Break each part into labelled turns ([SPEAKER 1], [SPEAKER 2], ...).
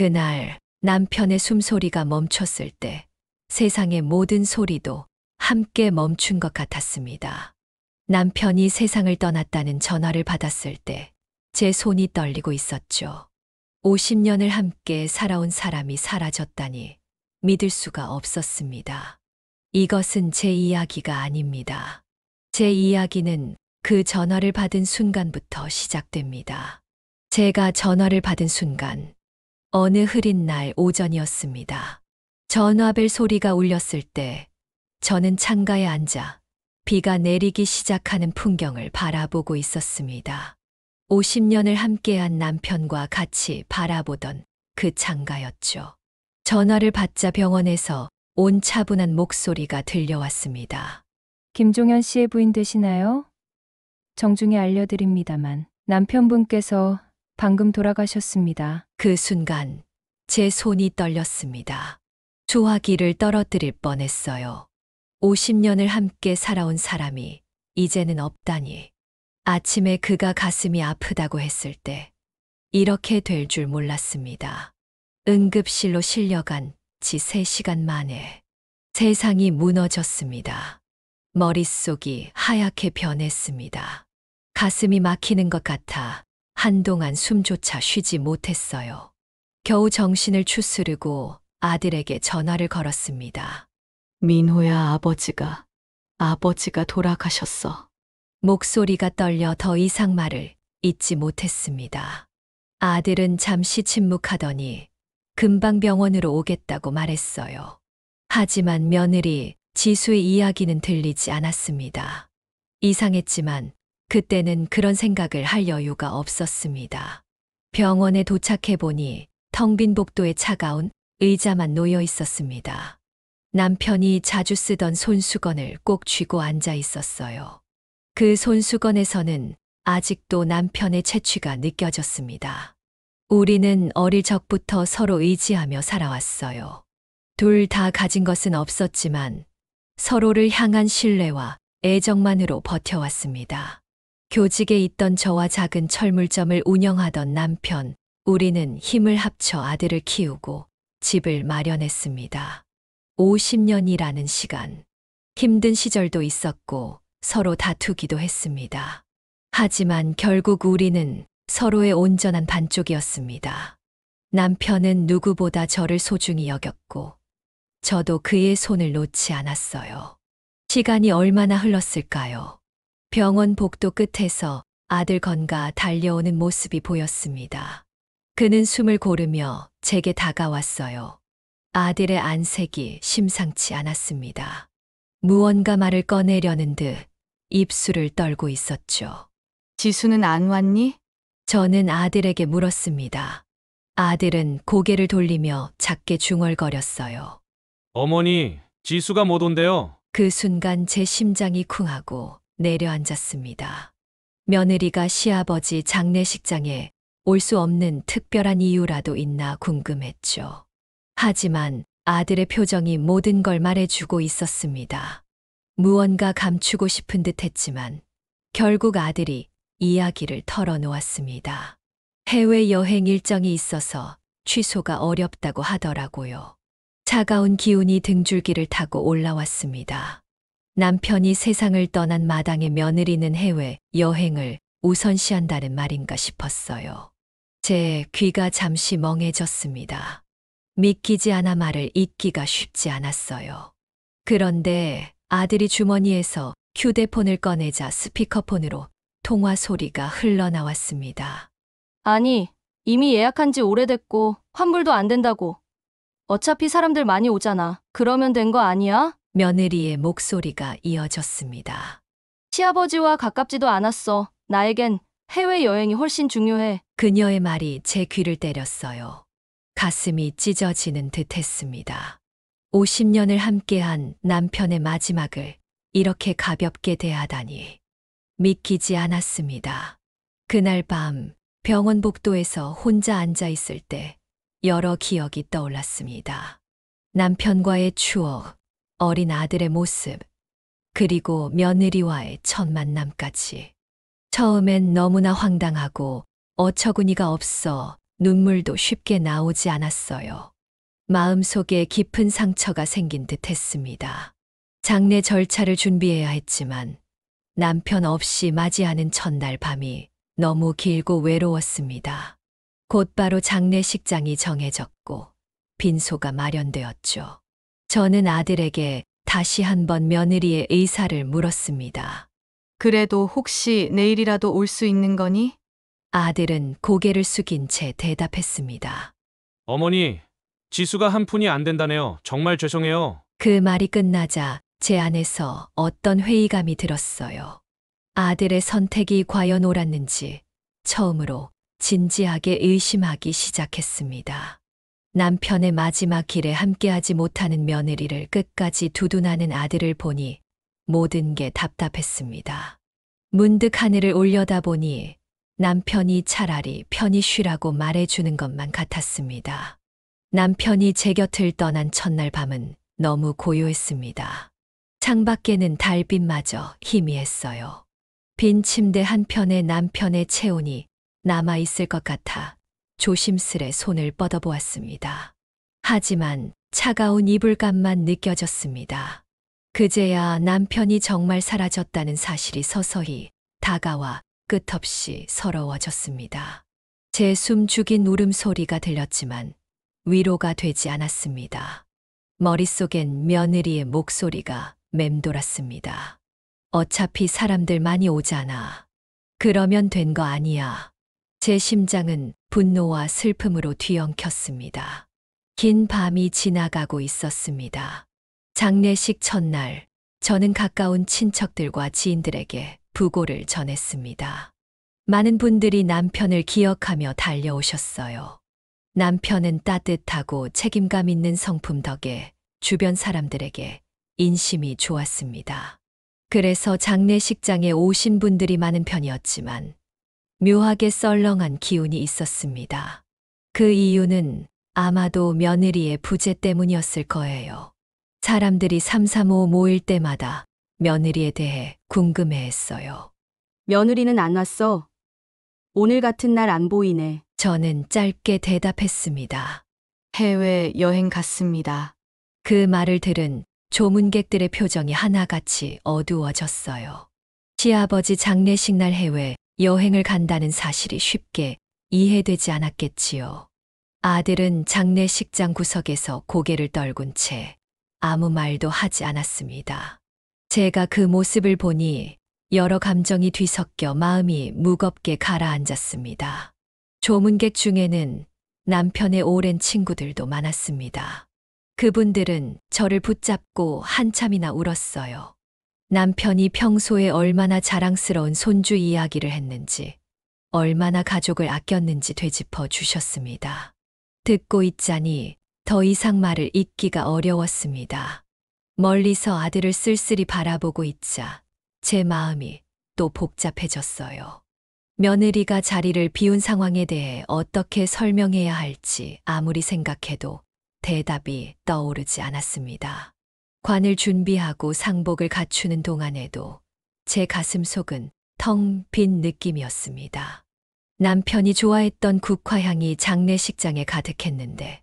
[SPEAKER 1] 그날 남편의 숨소리가 멈췄을 때 세상의 모든 소리도 함께 멈춘 것 같았습니다. 남편이 세상을 떠났다는 전화를 받았을 때 제 손이 떨리고 있었죠. 50년을 함께 살아온 사람이 사라졌다니 믿을 수가 없었습니다. 이것은 제 이야기가 아닙니다. 제 이야기는 그 전화를 받은 순간부터 시작됩니다. 제가 전화를 받은 순간, 어느 흐린 날 오전이었습니다. 전화벨 소리가 울렸을 때 저는 창가에 앉아 비가 내리기 시작하는 풍경을 바라보고 있었습니다. 50년을 함께한 남편과 같이 바라보던 그 창가였죠. 전화를 받자 병원에서 온 차분한 목소리가 들려왔습니다.
[SPEAKER 2] 김종현 씨의 부인 되시나요? 정중히 알려드립니다만 남편분께서 방금 돌아가셨습니다.
[SPEAKER 1] 그 순간 제 손이 떨렸습니다. 소화기를 떨어뜨릴 뻔했어요. 50년을 함께 살아온 사람이 이제는 없다니. 아침에 그가 가슴이 아프다고 했을 때 이렇게 될 줄 몰랐습니다. 응급실로 실려간 지 3시간 만에 세상이 무너졌습니다. 머릿속이 하얗게 변했습니다. 가슴이 막히는 것 같아 한동안 숨조차 쉬지 못했어요. 겨우 정신을 추스르고 아들에게 전화를 걸었습니다.
[SPEAKER 3] 민호야, 아버지가 돌아가셨어.
[SPEAKER 1] 목소리가 떨려 더 이상 말을 잇지 못했습니다. 아들은 잠시 침묵하더니 금방 병원으로 오겠다고 말했어요. 하지만 며느리 지수의 이야기는 들리지 않았습니다. 이상했지만 그때는 그런 생각을 할 여유가 없었습니다. 병원에 도착해보니 텅 빈 복도에 차가운 의자만 놓여 있었습니다. 남편이 자주 쓰던 손수건을 꼭 쥐고 앉아 있었어요. 그 손수건에서는 아직도 남편의 채취가 느껴졌습니다. 우리는 어릴 적부터 서로 의지하며 살아왔어요. 둘 다 가진 것은 없었지만 서로를 향한 신뢰와 애정만으로 버텨왔습니다. 교직에 있던 저와 작은 철물점을 운영하던 남편, 우리는 힘을 합쳐 아들을 키우고 집을 마련했습니다. 50년이라는 시간, 힘든 시절도 있었고 서로 다투기도 했습니다. 하지만 결국 우리는 서로의 온전한 반쪽이었습니다. 남편은 누구보다 저를 소중히 여겼고 저도 그의 손을 놓지 않았어요. 시간이 얼마나 흘렀을까요? 병원 복도 끝에서 아들 건가 달려오는 모습이 보였습니다. 그는 숨을 고르며 제게 다가왔어요. 아들의 안색이 심상치 않았습니다. 무언가 말을 꺼내려는 듯 입술을 떨고 있었죠.
[SPEAKER 3] 지수는 안 왔니?
[SPEAKER 1] 저는 아들에게 물었습니다. 아들은 고개를 돌리며 작게 중얼거렸어요.
[SPEAKER 4] 어머니, 지수가 못 온대요.
[SPEAKER 1] 그 순간 제 심장이 쿵하고 내려앉았습니다. 며느리가 시아버지 장례식장에 올 수 없는 특별한 이유라도 있나 궁금했죠. 하지만 아들의 표정이 모든 걸 말해주고 있었습니다. 무언가 감추고 싶은 듯 했지만 결국 아들이 이야기를 털어놓았습니다. 해외여행 일정이 있어서 취소가 어렵다고 하더라고요. 차가운 기운이 등줄기를 타고 올라왔습니다. 남편이 세상을 떠난 마당에 며느리는 해외 여행을 우선시한다는 말인가 싶었어요. 제 귀가 잠시 멍해졌습니다. 믿기지 않아 말을 잇기가 쉽지 않았어요. 그런데 아들이 주머니에서 휴대폰을 꺼내자 스피커폰으로 통화 소리가 흘러나왔습니다.
[SPEAKER 5] 아니, 이미 예약한 지 오래됐고 환불도 안 된다고. 어차피 사람들 많이 오잖아. 그러면 된 거 아니야?
[SPEAKER 1] 며느리의 목소리가 이어졌습니다.
[SPEAKER 5] 시아버지와 가깝지도 않았어. 나에겐 해외여행이 훨씬 중요해.
[SPEAKER 1] 그녀의 말이 제 귀를 때렸어요. 가슴이 찢어지는 듯 했습니다. 50년을 함께한 남편의 마지막을 이렇게 가볍게 대하다니 믿기지 않았습니다. 그날 밤 병원 복도에서 혼자 앉아 있을 때 여러 기억이 떠올랐습니다. 남편과의 추억, 어린 아들의 모습, 그리고 며느리와의 첫 만남까지. 처음엔 너무나 황당하고 어처구니가 없어 눈물도 쉽게 나오지 않았어요. 마음속에 깊은 상처가 생긴 듯 했습니다. 장례 절차를 준비해야 했지만 남편 없이 맞이하는 첫날 밤이 너무 길고 외로웠습니다. 곧바로 장례식장이 정해졌고 빈소가 마련되었죠. 저는 아들에게 다시 한번 며느리의 의사를 물었습니다.
[SPEAKER 3] 그래도 혹시 내일이라도 올 수 있는 거니?
[SPEAKER 1] 아들은 고개를 숙인 채 대답했습니다.
[SPEAKER 4] 어머니, 지수가 한 푼이 안 된다네요. 정말 죄송해요.
[SPEAKER 1] 그 말이 끝나자 제 안에서 어떤 회의감이 들었어요. 아들의 선택이 과연 옳았는지 처음으로 진지하게 의심하기 시작했습니다. 남편의 마지막 길에 함께하지 못하는 며느리를 끝까지 두둔하는 아들을 보니 모든 게 답답했습니다. 문득 하늘을 올려다보니 남편이 차라리 편히 쉬라고 말해주는 것만 같았습니다. 남편이 제 곁을 떠난 첫날 밤은 너무 고요했습니다. 창밖에는 달빛마저 희미했어요. 빈 침대 한편에 남편의 체온이 남아있을 것 같아 조심스레 손을 뻗어보았습니다. 하지만 차가운 이불감만 느껴졌습니다. 그제야 남편이 정말 사라졌다는 사실이 서서히 다가와 끝없이 서러워졌습니다. 제 숨 죽인 울음소리가 들렸지만 위로가 되지 않았습니다. 머릿속엔 며느리의 목소리가 맴돌았습니다. 어차피 사람들 많이 오잖아. 그러면 된 거 아니야. 제 심장은 분노와 슬픔으로 뒤엉켰습니다. 긴 밤이 지나가고 있었습니다. 장례식 첫날, 저는 가까운 친척들과 지인들에게 부고를 전했습니다. 많은 분들이 남편을 기억하며 달려오셨어요. 남편은 따뜻하고 책임감 있는 성품 덕에 주변 사람들에게 인심이 좋았습니다. 그래서 장례식장에 오신 분들이 많은 편이었지만 묘하게 썰렁한 기운이 있었습니다. 그 이유는 아마도 며느리의 부재 때문이었을 거예요. 사람들이 삼삼오오 모일 때마다 며느리에 대해 궁금해했어요.
[SPEAKER 6] 며느리는 안 왔어. 오늘 같은 날 안 보이네.
[SPEAKER 1] 저는 짧게 대답했습니다.
[SPEAKER 3] 해외 여행 갔습니다.
[SPEAKER 1] 그 말을 들은 조문객들의 표정이 하나같이 어두워졌어요. 시아버지 장례식 날 해외 여행을 간다는 사실이 쉽게 이해되지 않았겠지요. 아들은 장례식장 구석에서 고개를 떨군 채 아무 말도 하지 않았습니다. 제가 그 모습을 보니 여러 감정이 뒤섞여 마음이 무겁게 가라앉았습니다. 조문객 중에는 남편의 오랜 친구들도 많았습니다. 그분들은 저를 붙잡고 한참이나 울었어요. 남편이 평소에 얼마나 자랑스러운 손주 이야기를 했는지, 얼마나 가족을 아꼈는지 되짚어 주셨습니다. 듣고 있자니 더 이상 말을 잇기가 어려웠습니다. 멀리서 아들을 쓸쓸히 바라보고 있자 제 마음이 또 복잡해졌어요. 며느리가 자리를 비운 상황에 대해 어떻게 설명해야 할지 아무리 생각해도 대답이 떠오르지 않았습니다. 관을 준비하고 상복을 갖추는 동안에도 제 가슴속은 텅 빈 느낌이었습니다. 남편이 좋아했던 국화향이 장례식장에 가득했는데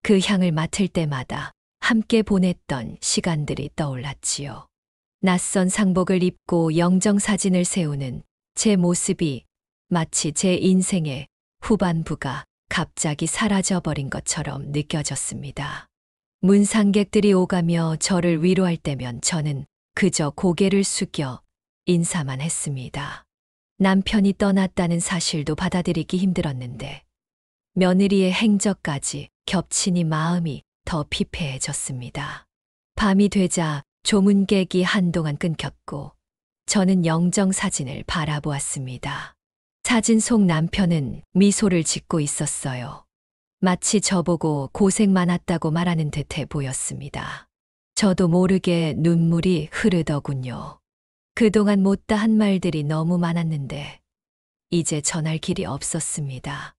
[SPEAKER 1] 그 향을 맡을 때마다 함께 보냈던 시간들이 떠올랐지요. 낯선 상복을 입고 영정사진을 세우는 제 모습이 마치 제 인생의 후반부가 갑자기 사라져버린 것처럼 느껴졌습니다. 문상객들이 오가며 저를 위로할 때면 저는 그저 고개를 숙여 인사만 했습니다. 남편이 떠났다는 사실도 받아들이기 힘들었는데 며느리의 행적까지 겹치니 마음이 더 피폐해졌습니다. 밤이 되자 조문객이 한동안 끊겼고 저는 영정사진을 바라보았습니다. 사진 속 남편은 미소를 짓고 있었어요. 마치 저보고 고생 많았다고 말하는 듯해 보였습니다. 저도 모르게 눈물이 흐르더군요. 그동안 못다 한 말들이 너무 많았는데 이제 전할 길이 없었습니다.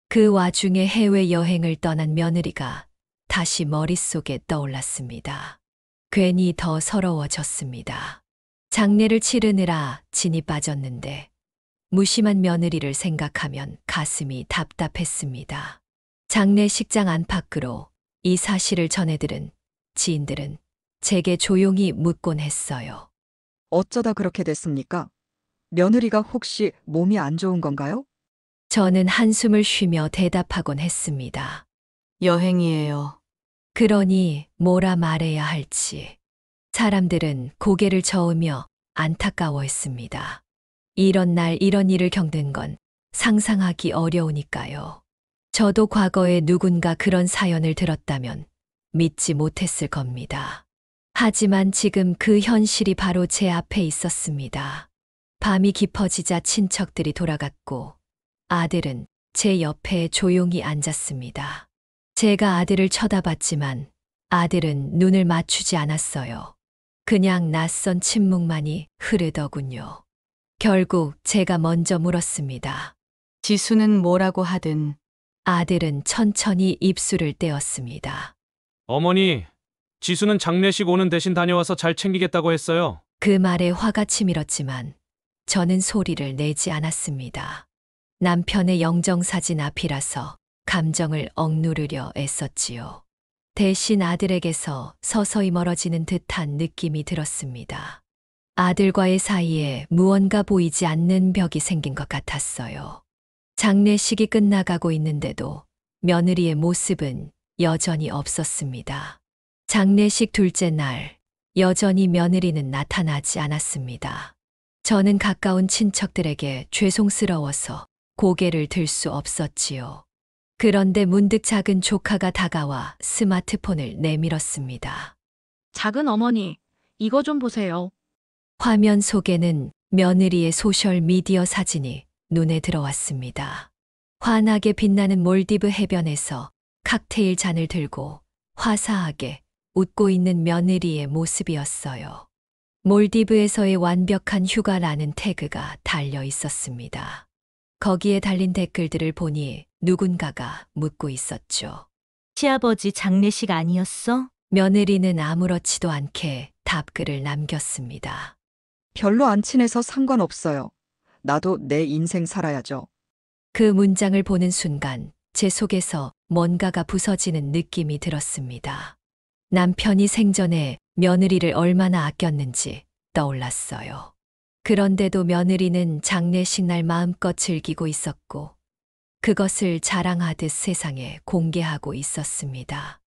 [SPEAKER 1] 그 와중에 해외여행을 떠난 며느리가 다시 머릿속에 떠올랐습니다. 괜히 더 서러워졌습니다. 장례를 치르느라 진이 빠졌는데 무심한 며느리를 생각하면 가슴이 답답했습니다. 장례식장 안팎으로 이 사실을 전해들은 지인들은 제게 조용히 묻곤 했어요.
[SPEAKER 7] 어쩌다 그렇게 됐습니까? 며느리가 혹시 몸이 안 좋은 건가요?
[SPEAKER 1] 저는 한숨을 쉬며 대답하곤 했습니다.
[SPEAKER 3] 여행이에요.
[SPEAKER 1] 그러니 뭐라 말해야 할지. 사람들은 고개를 저으며 안타까워했습니다. 이런 날 이런 일을 겪는 건 상상하기 어려우니까요. 저도 과거에 누군가 그런 사연을 들었다면 믿지 못했을 겁니다. 하지만 지금 그 현실이 바로 제 앞에 있었습니다. 밤이 깊어지자 친척들이 돌아갔고 아들은 제 옆에 조용히 앉았습니다. 제가 아들을 쳐다봤지만 아들은 눈을 맞추지 않았어요. 그냥 낯선 침묵만이 흐르더군요. 결국 제가 먼저 물었습니다.
[SPEAKER 3] 지수는 뭐라고 하든
[SPEAKER 1] 아들은 천천히 입술을 떼었습니다.
[SPEAKER 4] 어머니, 지수는 장례식 오는 대신 다녀와서 잘 챙기겠다고 했어요.
[SPEAKER 1] 그 말에 화가 치밀었지만 저는 소리를 내지 않았습니다. 남편의 영정사진 앞이라서 감정을 억누르려 애썼지요. 대신 아들에게서 서서히 멀어지는 듯한 느낌이 들었습니다. 아들과의 사이에 무언가 보이지 않는 벽이 생긴 것 같았어요. 장례식이 끝나가고 있는데도 며느리의 모습은 여전히 없었습니다. 장례식 둘째 날, 여전히 며느리는 나타나지 않았습니다. 저는 가까운 친척들에게 죄송스러워서 고개를 들 수 없었지요. 그런데 문득 작은 조카가 다가와 스마트폰을 내밀었습니다.
[SPEAKER 8] 작은 어머니, 이거 좀 보세요.
[SPEAKER 1] 화면 속에는 며느리의 소셜미디어 사진이 눈에 들어왔습니다. 환하게 빛나는 몰디브 해변에서 칵테일 잔을 들고 화사하게 웃고 있는 며느리의 모습이었어요. 몰디브에서의 완벽한 휴가라는 태그가 달려 있었습니다. 거기에 달린 댓글들을 보니 누군가가 묻고 있었죠.
[SPEAKER 9] 시아버지 장례식 아니었어?
[SPEAKER 1] 며느리는 아무렇지도 않게 답글을 남겼습니다.
[SPEAKER 7] 별로 안 친해서 상관없어요. 나도 내 인생 살아야죠.
[SPEAKER 1] 그 문장을 보는 순간 제 속에서 뭔가가 부서지는 느낌이 들었습니다. 남편이 생전에 며느리를 얼마나 아꼈는지 떠올랐어요. 그런데도 며느리는 장례식 날 마음껏 즐기고 있었고 그것을 자랑하듯 세상에 공개하고 있었습니다.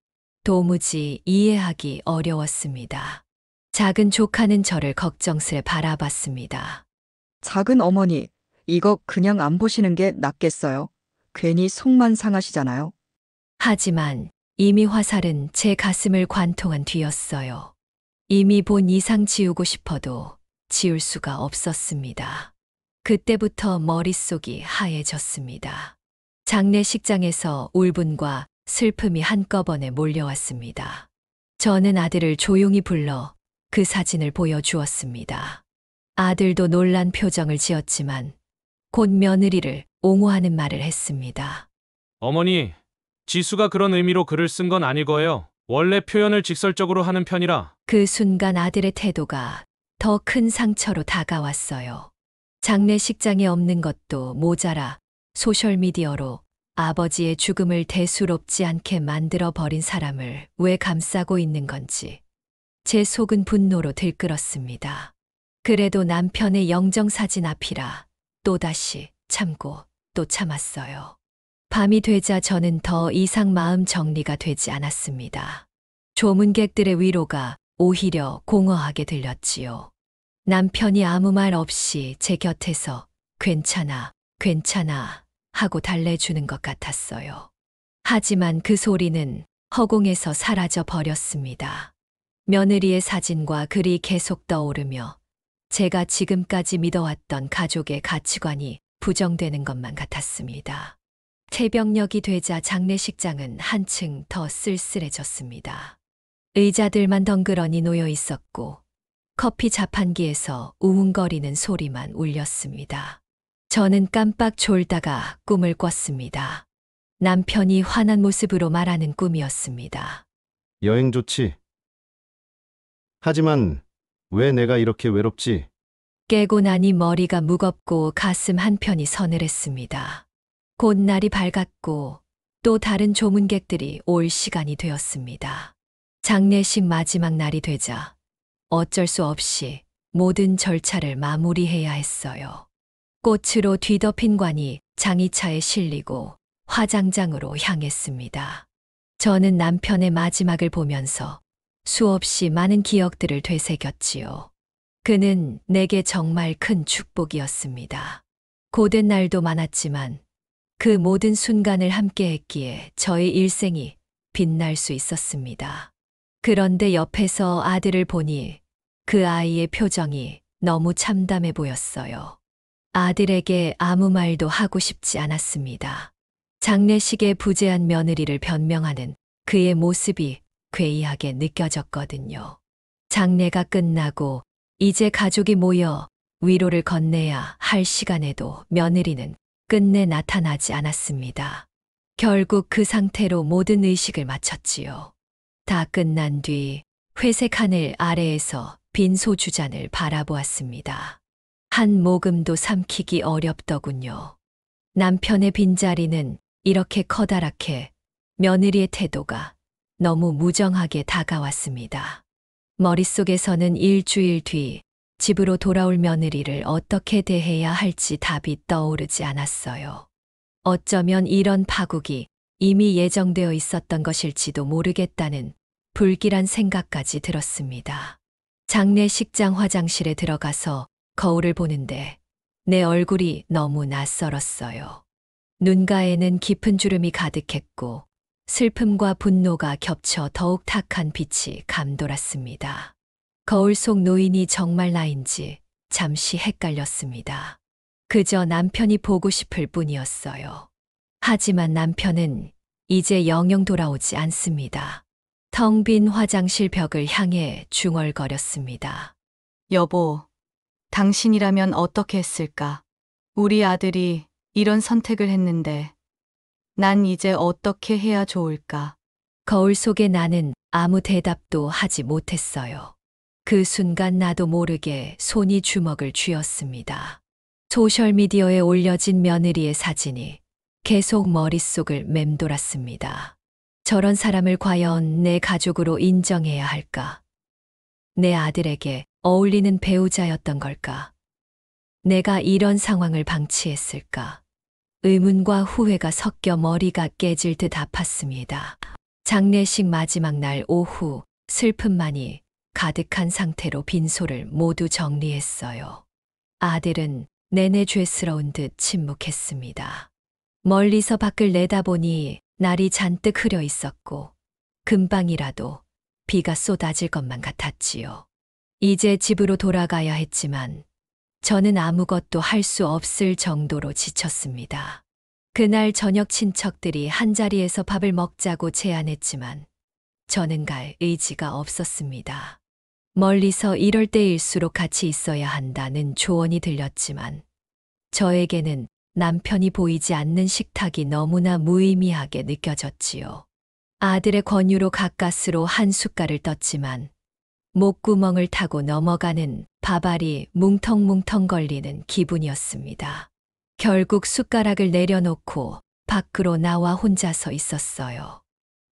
[SPEAKER 1] 도무지 이해하기 어려웠습니다. 작은 조카는 저를 걱정스레 바라봤습니다.
[SPEAKER 7] 작은 어머니, 이거 그냥 안 보시는 게 낫겠어요. 괜히 속만 상하시잖아요.
[SPEAKER 1] 하지만 이미 화살은 제 가슴을 관통한 뒤였어요. 이미 본 이상 지우고 싶어도 지울 수가 없었습니다. 그때부터 머릿속이 하얘졌습니다. 장례식장에서 울분과 슬픔이 한꺼번에 몰려왔습니다. 저는 아들을 조용히 불러 그 사진을 보여주었습니다. 아들도 놀란 표정을 지었지만 곧 며느리를 옹호하는 말을 했습니다.
[SPEAKER 4] 어머니, 지수가 그런 의미로 글을 쓴 건 아닐 거예요. 원래 표현을 직설적으로 하는 편이라.
[SPEAKER 1] 그 순간 아들의 태도가 더 큰 상처로 다가왔어요. 장례식장에 없는 것도 모자라 소셜미디어로 아버지의 죽음을 대수롭지 않게 만들어 버린 사람을 왜 감싸고 있는 건지 제 속은 분노로 들끓었습니다. 그래도 남편의 영정사진 앞이라 또다시 참고 또 참았어요. 밤이 되자 저는 더 이상 마음 정리가 되지 않았습니다. 조문객들의 위로가 오히려 공허하게 들렸지요. 남편이 아무 말 없이 제 곁에서 괜찮아, 괜찮아 하고 달래주는 것 같았어요. 하지만 그 소리는 허공에서 사라져 버렸습니다. 며느리의 사진과 글이 계속 떠오르며 제가 지금까지 믿어왔던 가족의 가치관이 부정되는 것만 같았습니다. 새벽녘이 되자 장례식장은 한층 더 쓸쓸해졌습니다. 의자들만 덩그러니 놓여 있었고 커피 자판기에서 우웅거리는 소리만 울렸습니다. 저는 깜빡 졸다가 꿈을 꿨습니다. 남편이 화난 모습으로 말하는 꿈이었습니다.
[SPEAKER 10] 여행 좋지. 하지만 왜 내가 이렇게 외롭지?
[SPEAKER 1] 깨고 나니 머리가 무겁고 가슴 한편이 서늘했습니다. 곧 날이 밝았고 또 다른 조문객들이 올 시간이 되었습니다. 장례식 마지막 날이 되자 어쩔 수 없이 모든 절차를 마무리해야 했어요. 꽃으로 뒤덮인 관이 장의차에 실리고 화장장으로 향했습니다. 저는 남편의 마지막을 보면서 수없이 많은 기억들을 되새겼지요. 그는 내게 정말 큰 축복이었습니다. 고된 날도 많았지만 그 모든 순간을 함께했기에 저의 일생이 빛날 수 있었습니다. 그런데 옆에서 아들을 보니 그 아이의 표정이 너무 참담해 보였어요. 아들에게 아무 말도 하고 싶지 않았습니다. 장례식에 부재한 며느리를 변명하는 그의 모습이 괴이하게 느껴졌거든요. 장례가 끝나고 이제 가족이 모여 위로를 건네야 할 시간에도 며느리는 끝내 나타나지 않았습니다. 결국 그 상태로 모든 의식을 마쳤지요. 다 끝난 뒤 회색 하늘 아래에서 빈 소주잔을 바라보았습니다. 한 모금도 삼키기 어렵더군요. 남편의 빈자리는 이렇게 커다랗게 며느리의 태도가 너무 무정하게 다가왔습니다. 머릿속에서는 일주일 뒤 집으로 돌아올 며느리를 어떻게 대해야 할지 답이 떠오르지 않았어요. 어쩌면 이런 파국이 이미 예정되어 있었던 것일지도 모르겠다는 불길한 생각까지 들었습니다. 장례식장 화장실에 들어가서 거울을 보는데 내 얼굴이 너무 낯설었어요. 눈가에는 깊은 주름이 가득했고 슬픔과 분노가 겹쳐 더욱 탁한 빛이 감돌았습니다. 거울 속 노인이 정말 나인지 잠시 헷갈렸습니다. 그저 남편이 보고 싶을 뿐이었어요. 하지만 남편은 이제 영영 돌아오지 않습니다. 텅 빈 화장실 벽을 향해 중얼거렸습니다.
[SPEAKER 3] 여보, 당신이라면 어떻게 했을까? 우리 아들이 이런 선택을 했는데 난 이제 어떻게 해야 좋을까?
[SPEAKER 1] 거울 속에 나는 아무 대답도 하지 못했어요. 그 순간 나도 모르게 손이 주먹을 쥐었습니다. 소셜미디어에 올려진 며느리의 사진이 계속 머릿속을 맴돌았습니다. 저런 사람을 과연 내 가족으로 인정해야 할까? 내 아들에게 어울리는 배우자였던 걸까? 내가 이런 상황을 방치했을까? 의문과 후회가 섞여 머리가 깨질 듯 아팠습니다. 장례식 마지막 날 오후 슬픔만이 가득한 상태로 빈소를 모두 정리했어요. 아들은 내내 죄스러운 듯 침묵했습니다. 멀리서 밖을 내다보니 날이 잔뜩 흐려 있었고 금방이라도 비가 쏟아질 것만 같았지요. 이제 집으로 돌아가야 했지만 저는 아무것도 할 수 없을 정도로 지쳤습니다. 그날 저녁 친척들이 한자리에서 밥을 먹자고 제안했지만 저는 갈 의지가 없었습니다. 멀리서 이럴 때일수록 같이 있어야 한다는 조언이 들렸지만 저에게는 남편이 보이지 않는 식탁이 너무나 무의미하게 느껴졌지요. 아들의 권유로 가까스로 한 숟갈을 떴지만 목구멍을 타고 넘어가는 밥알이 뭉텅뭉텅 걸리는 기분이었습니다. 결국 숟가락을 내려놓고 밖으로 나와 혼자 서 있었어요.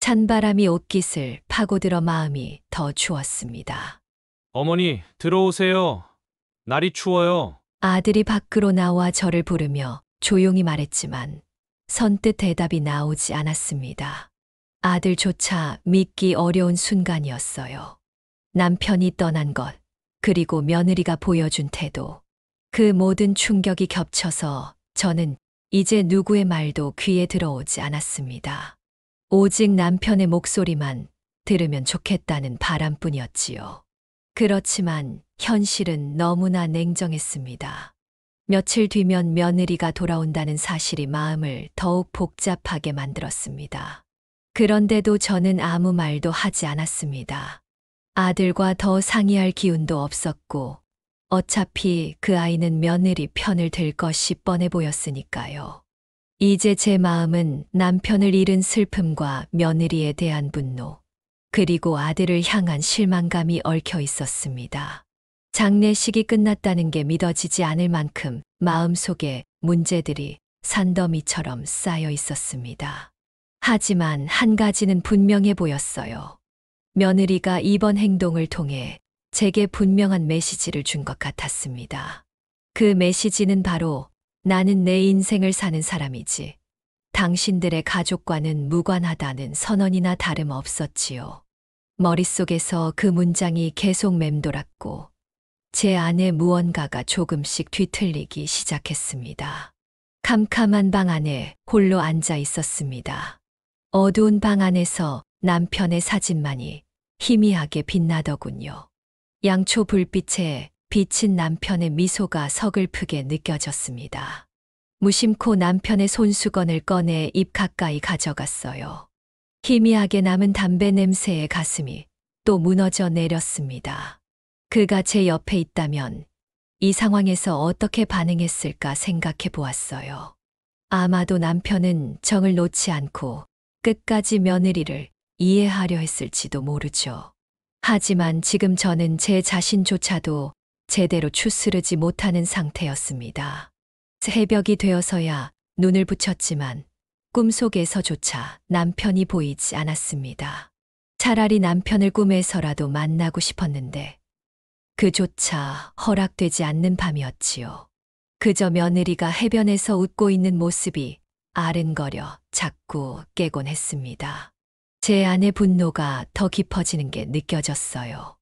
[SPEAKER 1] 찬바람이 옷깃을 파고들어 마음이 더 추웠습니다.
[SPEAKER 4] 어머니, 들어오세요. 날이 추워요.
[SPEAKER 1] 아들이 밖으로 나와 저를 부르며 조용히 말했지만 선뜻 대답이 나오지 않았습니다. 아들조차 믿기 어려운 순간이었어요. 남편이 떠난 것, 그리고 며느리가 보여준 태도, 그 모든 충격이 겹쳐서 저는 이제 누구의 말도 귀에 들어오지 않았습니다. 오직 남편의 목소리만 들으면 좋겠다는 바람뿐이었지요. 그렇지만 현실은 너무나 냉정했습니다. 며칠 뒤면 며느리가 돌아온다는 사실이 마음을 더욱 복잡하게 만들었습니다. 그런데도 저는 아무 말도 하지 않았습니다. 아들과 더 상의할 기운도 없었고 어차피 그 아이는 며느리 편을 들 것이 뻔해 보였으니까요. 이제 제 마음은 남편을 잃은 슬픔과 며느리에 대한 분노, 그리고 아들을 향한 실망감이 얽혀 있었습니다. 장례식이 끝났다는 게 믿어지지 않을 만큼 마음속에 문제들이 산더미처럼 쌓여 있었습니다. 하지만 한 가지는 분명해 보였어요. 며느리가 이번 행동을 통해 제게 분명한 메시지를 준 것 같았습니다. 그 메시지는 바로 나는 내 인생을 사는 사람이지 당신들의 가족과는 무관하다는 선언이나 다름없었지요. 머릿속에서 그 문장이 계속 맴돌았고 제 안에 무언가가 조금씩 뒤틀리기 시작했습니다. 캄캄한 방 안에 홀로 앉아 있었습니다. 어두운 방 안에서 남편의 사진만이 희미하게 빛나더군요. 양초 불빛에 비친 남편의 미소가 서글프게 느껴졌습니다. 무심코 남편의 손수건을 꺼내 입 가까이 가져갔어요. 희미하게 남은 담배 냄새에 가슴이 또 무너져 내렸습니다. 그가 제 옆에 있다면 이 상황에서 어떻게 반응했을까 생각해 보았어요. 아마도 남편은 정을 놓지 않고 끝까지 며느리를 이해하려 했을지도 모르죠. 하지만 지금 저는 제 자신조차도 제대로 추스르지 못하는 상태였습니다. 새벽이 되어서야 눈을 붙였지만 꿈속에서조차 남편이 보이지 않았습니다. 차라리 남편을 꿈에서라도 만나고 싶었는데 그조차 허락되지 않는 밤이었지요. 그저 며느리가 해변에서 웃고 있는 모습이 아른거려 자꾸 깨곤 했습니다. 제 안의 분노가 더 깊어지는 게 느껴졌어요.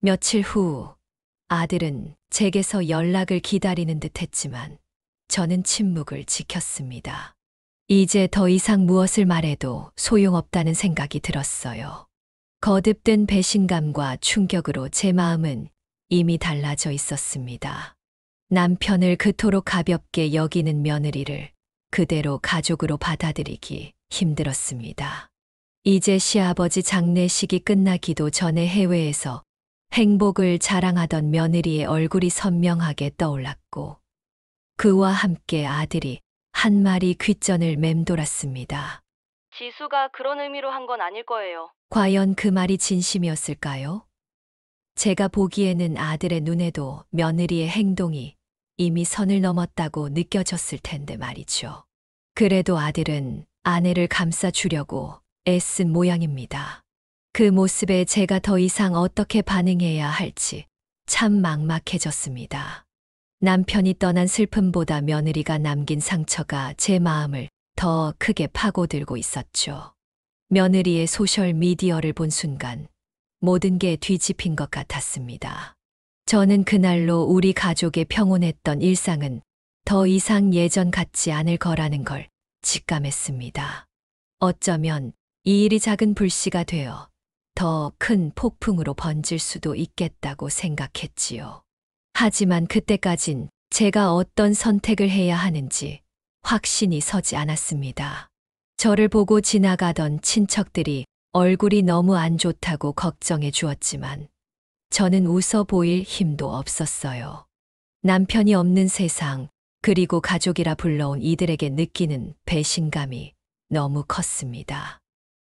[SPEAKER 1] 며칠 후 아들은 제게서 연락을 기다리는 듯 했지만 저는 침묵을 지켰습니다. 이제 더 이상 무엇을 말해도 소용없다는 생각이 들었어요. 거듭된 배신감과 충격으로 제 마음은 이미 달라져 있었습니다. 남편을 그토록 가볍게 여기는 며느리를 그대로 가족으로 받아들이기 힘들었습니다. 이제 시아버지 장례식이 끝나기도 전에 해외에서 행복을 자랑하던 며느리의 얼굴이 선명하게 떠올랐고 그와 함께 아들이 한 마리 귓전을 맴돌았습니다.
[SPEAKER 5] 지수가 그런 의미로 한 건 아닐 거예요.
[SPEAKER 1] 과연 그 말이 진심이었을까요? 제가 보기에는 아들의 눈에도 며느리의 행동이 이미 선을 넘었다고 느껴졌을 텐데 말이죠. 그래도 아들은 아내를 감싸주려고 애쓴 모양입니다. 그 모습에 제가 더 이상 어떻게 반응해야 할지 참 막막해졌습니다. 남편이 떠난 슬픔보다 며느리가 남긴 상처가 제 마음을 더 크게 파고들고 있었죠. 며느리의 소셜미디어를 본 순간 모든 게 뒤집힌 것 같았습니다. 저는 그날로 우리 가족의 평온했던 일상은 더 이상 예전 같지 않을 거라는 걸 직감했습니다. 어쩌면 이 일이 작은 불씨가 되어 더 큰 폭풍으로 번질 수도 있겠다고 생각했지요. 하지만 그때까진 제가 어떤 선택을 해야 하는지 확신이 서지 않았습니다. 저를 보고 지나가던 친척들이 얼굴이 너무 안 좋다고 걱정해 주었지만 저는 웃어 보일 힘도 없었어요. 남편이 없는 세상, 그리고 가족이라 불러온 이들에게 느끼는 배신감이 너무 컸습니다.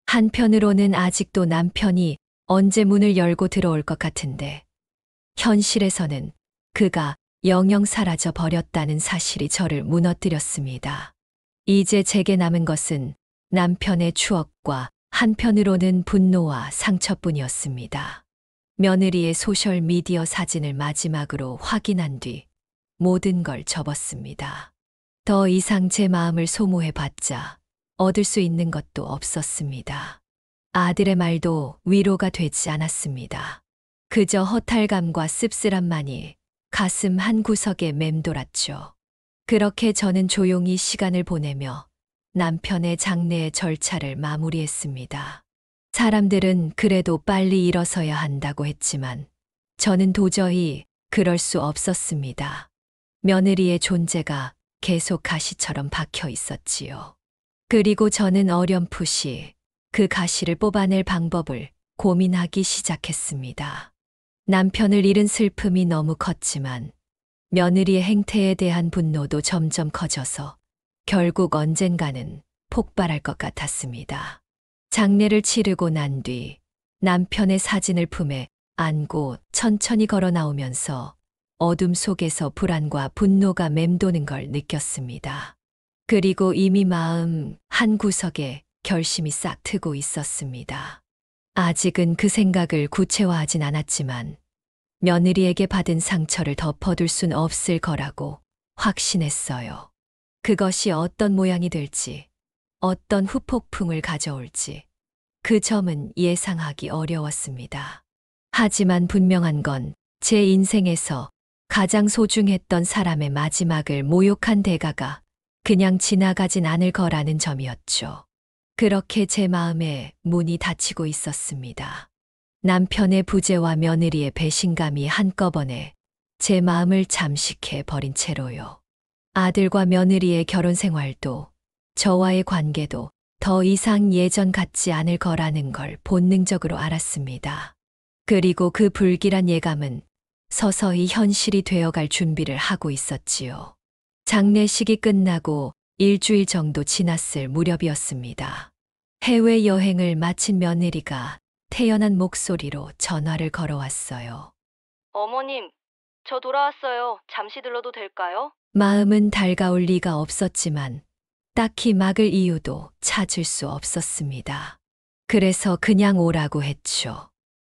[SPEAKER 1] 한편으로는 아직도 남편이 언제 문을 열고 들어올 것 같은데 현실에서는 그가 영영 사라져 버렸다는 사실이 저를 무너뜨렸습니다. 이제 제게 남은 것은 남편의 추억과 한편으로는 분노와 상처뿐이었습니다. 며느리의 소셜미디어 사진을 마지막으로 확인한 뒤 모든 걸 접었습니다. 더 이상 제 마음을 소모해봤자 얻을 수 있는 것도 없었습니다. 아들의 말도 위로가 되지 않았습니다. 그저 허탈감과 씁쓸함만이 가슴 한 구석에 맴돌았죠. 그렇게 저는 조용히 시간을 보내며 남편의 장례의 절차를 마무리했습니다. 사람들은 그래도 빨리 일어서야 한다고 했지만 저는 도저히 그럴 수 없었습니다. 며느리의 존재가 계속 가시처럼 박혀 있었지요. 그리고 저는 어렴풋이 그 가시를 뽑아낼 방법을 고민하기 시작했습니다. 남편을 잃은 슬픔이 너무 컸지만 며느리의 행태에 대한 분노도 점점 커져서 결국 언젠가는 폭발할 것 같았습니다. 장례를 치르고 난 뒤 남편의 사진을 품에 안고 천천히 걸어 나오면서 어둠 속에서 불안과 분노가 맴도는 걸 느꼈습니다. 그리고 이미 마음 한 구석에 결심이 싹 트고 있었습니다. 아직은 그 생각을 구체화하진 않았지만 며느리에게 받은 상처를 덮어둘 순 없을 거라고 확신했어요. 그것이 어떤 모양이 될지, 어떤 후폭풍을 가져올지, 그 점은 예상하기 어려웠습니다. 하지만 분명한 건 제 인생에서 가장 소중했던 사람의 마지막을 모욕한 대가가 그냥 지나가진 않을 거라는 점이었죠. 그렇게 제 마음에 문이 닫히고 있었습니다. 남편의 부재와 며느리의 배신감이 한꺼번에 제 마음을 잠식해 버린 채로요. 아들과 며느리의 결혼 생활도 저와의 관계도 더 이상 예전 같지 않을 거라는 걸 본능적으로 알았습니다. 그리고 그 불길한 예감은 서서히 현실이 되어갈 준비를 하고 있었지요. 장례식이 끝나고 일주일 정도 지났을 무렵이었습니다. 해외여행을 마친 며느리가 태연한 목소리로 전화를 걸어왔어요.
[SPEAKER 5] 어머님, 저 돌아왔어요. 잠시 들러도 될까요?
[SPEAKER 1] 마음은 달가울 리가 없었지만 딱히 막을 이유도 찾을 수 없었습니다. 그래서 그냥 오라고 했죠.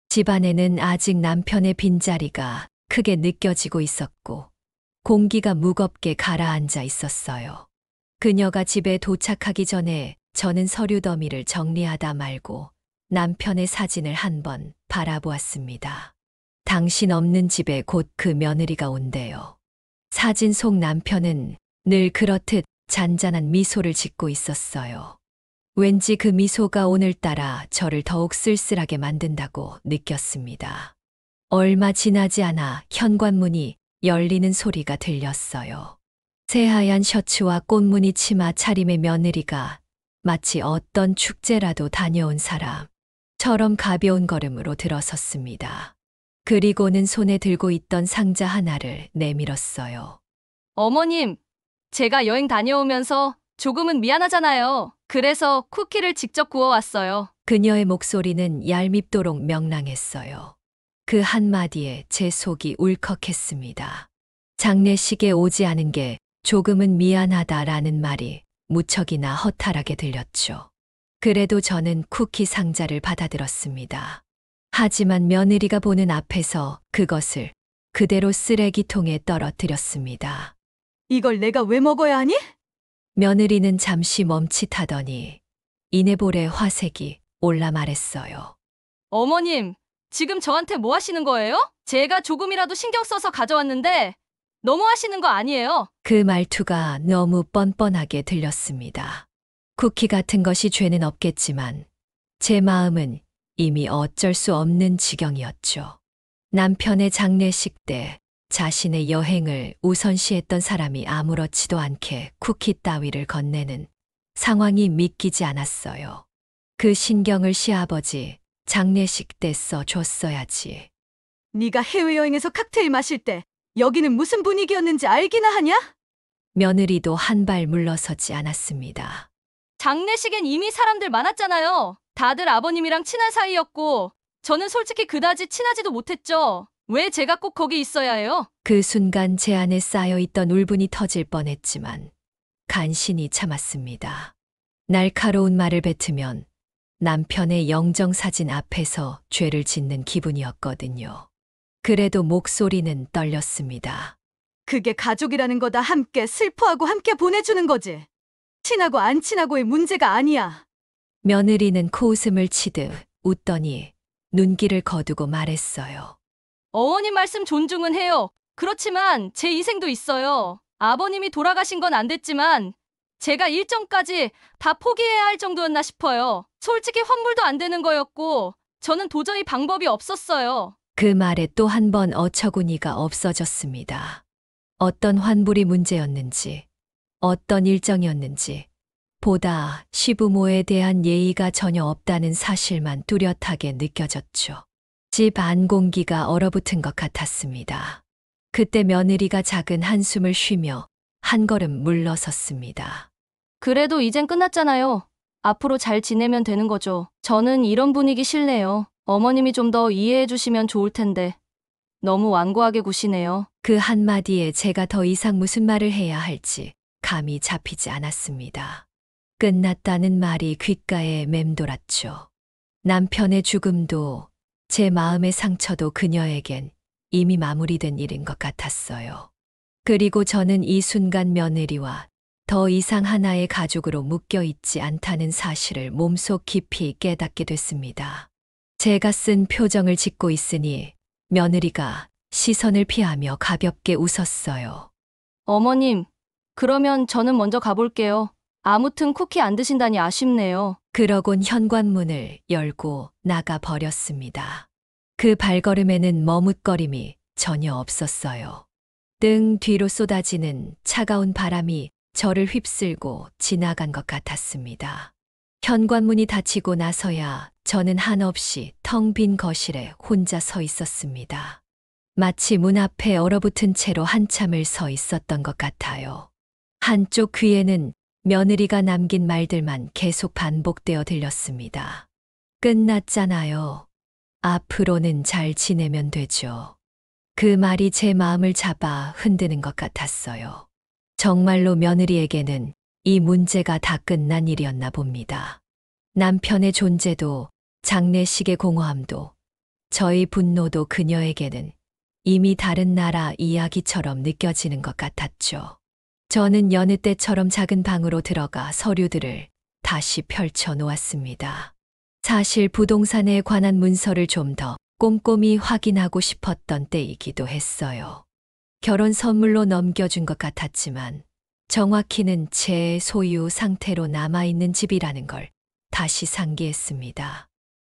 [SPEAKER 1] 집안에는 아직 남편의 빈자리가 크게 느껴지고 있었고 공기가 무겁게 가라앉아 있었어요. 그녀가 집에 도착하기 전에 저는 서류 더미를 정리하다 말고 남편의 사진을 한번 바라보았습니다. 당신 없는 집에 곧 그 며느리가 온대요. 사진 속 남편은 늘 그렇듯 잔잔한 미소를 짓고 있었어요. 왠지 그 미소가 오늘따라 저를 더욱 쓸쓸하게 만든다고 느꼈습니다. 얼마 지나지 않아 현관문이 열리는 소리가 들렸어요. 새하얀 셔츠와 꽃무늬 치마 차림의 며느리가 마치 어떤 축제라도 다녀온 사람처럼 가벼운 걸음으로 들어섰습니다. 그리고는 손에 들고 있던 상자 하나를 내밀었어요.
[SPEAKER 5] 어머님, 제가 여행 다녀오면서 조금은 미안하잖아요. 그래서 쿠키를 직접 구워왔어요.
[SPEAKER 1] 그녀의 목소리는 얄밉도록 명랑했어요. 그 한마디에 제 속이 울컥했습니다. 장례식에 오지 않은 게 조금은 미안하다라는 말이 무척이나 허탈하게 들렸죠. 그래도 저는 쿠키 상자를 받아들었습니다. 하지만 며느리가 보는 앞에서 그것을 그대로 쓰레기통에 떨어뜨렸습니다.
[SPEAKER 3] 이걸 내가 왜 먹어야 하니?
[SPEAKER 1] 며느리는 잠시 멈칫하더니 이내볼에 화색이 올라 말했어요.
[SPEAKER 5] 어머님, 지금 저한테 뭐 하시는 거예요? 제가 조금이라도 신경 써서 가져왔는데 너무 하시는 거 아니에요?
[SPEAKER 1] 그 말투가 너무 뻔뻔하게 들렸습니다. 쿠키 같은 것이 죄는 없겠지만 제 마음은 이미 어쩔 수 없는 지경이었죠. 남편의 장례식 때 자신의 여행을 우선시했던 사람이 아무렇지도 않게 쿠키 따위를 건네는 상황이 믿기지 않았어요. 그 신경을 시아버지 장례식 때 써줬어야지.
[SPEAKER 3] 네가 해외여행에서 칵테일 마실 때 여기는 무슨 분위기였는지 알기나 하냐?
[SPEAKER 1] 며느리도 한 발 물러서지 않았습니다.
[SPEAKER 5] 장례식엔 이미 사람들 많았잖아요. 다들 아버님이랑 친한 사이였고 저는 솔직히 그다지 친하지도 못했죠. 왜 제가 꼭 거기 있어야 해요?
[SPEAKER 1] 그 순간 제 안에 쌓여있던 울분이 터질 뻔했지만 간신히 참았습니다. 날카로운 말을 뱉으면 남편의 영정사진 앞에서 죄를 짓는 기분이었거든요. 그래도 목소리는 떨렸습니다.
[SPEAKER 3] 그게 가족이라는 거다. 함께 슬퍼하고 함께 보내주는 거지. 친하고 안 친하고의 문제가 아니야.
[SPEAKER 1] 며느리는 코웃음을 치듯 웃더니 눈길을 거두고 말했어요.
[SPEAKER 5] 어머님 말씀 존중은 해요. 그렇지만 제 인생도 있어요. 아버님이 돌아가신 건 안 됐지만 제가 일정까지 다 포기해야 할 정도였나 싶어요. 솔직히 환불도 안 되는 거였고 저는 도저히 방법이 없었어요.
[SPEAKER 1] 그 말에 또 한 번 어처구니가 없어졌습니다. 어떤 환불이 문제였는지, 어떤 일정이었는지, 보다 시부모에 대한 예의가 전혀 없다는 사실만 뚜렷하게 느껴졌죠. 집 안 공기가 얼어붙은 것 같았습니다. 그때 며느리가 작은 한숨을 쉬며 한 걸음 물러섰습니다.
[SPEAKER 5] 그래도 이젠 끝났잖아요. 앞으로 잘 지내면 되는 거죠. 저는 이런 분위기 싫네요. 어머님이 좀 더 이해해 주시면 좋을 텐데 너무 완고하게 구시네요.
[SPEAKER 1] 그 한마디에 제가 더 이상 무슨 말을 해야 할지 감이 잡히지 않았습니다. 끝났다는 말이 귓가에 맴돌았죠. 남편의 죽음도 제 마음의 상처도 그녀에겐 이미 마무리된 일인 것 같았어요. 그리고 저는 이 순간 며느리와 더 이상 하나의 가족으로 묶여 있지 않다는 사실을 몸속 깊이 깨닫게 됐습니다. 제가 쓴 표정을 짓고 있으니 며느리가 시선을 피하며 가볍게 웃었어요.
[SPEAKER 5] 어머님, 그러면 저는 먼저 가볼게요. 아무튼 쿠키 안 드신다니 아쉽네요.
[SPEAKER 1] 그러곤 현관문을 열고 나가 버렸습니다. 그 발걸음에는 머뭇거림이 전혀 없었어요. 등 뒤로 쏟아지는 차가운 바람이 저를 휩쓸고 지나간 것 같았습니다. 현관문이 닫히고 나서야 저는 한없이 텅 빈 거실에 혼자 서 있었습니다. 마치 문 앞에 얼어붙은 채로 한참을 서 있었던 것 같아요. 한쪽 귀에는 며느리가 남긴 말들만 계속 반복되어 들렸습니다. 끝났잖아요. 앞으로는 잘 지내면 되죠. 그 말이 제 마음을 잡아 흔드는 것 같았어요. 정말로 며느리에게는 이 문제가 다 끝난 일이었나 봅니다. 남편의 존재도 장례식의 공허함도 저의 분노도 그녀에게는 이미 다른 나라 이야기처럼 느껴지는 것 같았죠. 저는 여느 때처럼 작은 방으로 들어가 서류들을 다시 펼쳐 놓았습니다. 사실 부동산에 관한 문서를 좀 더 꼼꼼히 확인하고 싶었던 때이기도 했어요. 결혼 선물로 넘겨준 것 같았지만 정확히는 제 소유 상태로 남아있는 집이라는 걸 다시 상기했습니다.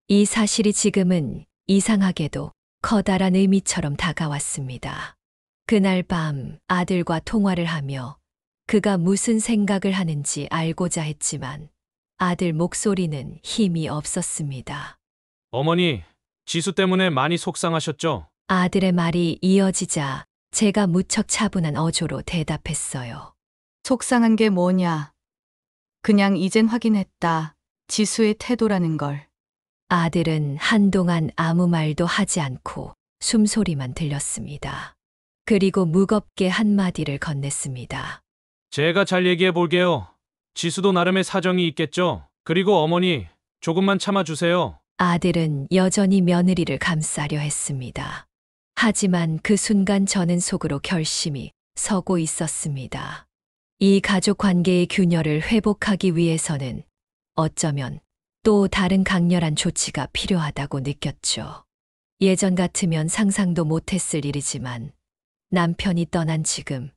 [SPEAKER 1] 이 사실이 지금은 이상하게도 커다란 의미처럼 다가왔습니다. 그날 밤 아들과 통화를 하며 그가 무슨 생각을 하는지 알고자 했지만 아들 목소리는 힘이 없었습니다.
[SPEAKER 4] 어머니, 지수 때문에 많이 속상하셨죠?
[SPEAKER 1] 아들의 말이 이어지자 제가 무척 차분한 어조로 대답했어요.
[SPEAKER 3] 속상한 게 뭐냐. 그냥 이젠 확인했다. 지수의 태도라는 걸.
[SPEAKER 1] 아들은 한동안 아무 말도 하지 않고 숨소리만 들렸습니다. 그리고 무겁게 한마디를 건넸습니다.
[SPEAKER 4] 제가 잘 얘기해 볼게요. 지수도 나름의 사정이 있겠죠? 그리고 어머니, 조금만 참아주세요.
[SPEAKER 1] 아들은 여전히 며느리를 감싸려 했습니다. 하지만 그 순간 저는 속으로 결심이 서고 있었습니다. 이 가족 관계의 균열을 회복하기 위해서는 어쩌면 또 다른 강렬한 조치가 필요하다고 느꼈죠. 예전 같으면 상상도 못했을 일이지만 남편이 떠난 지금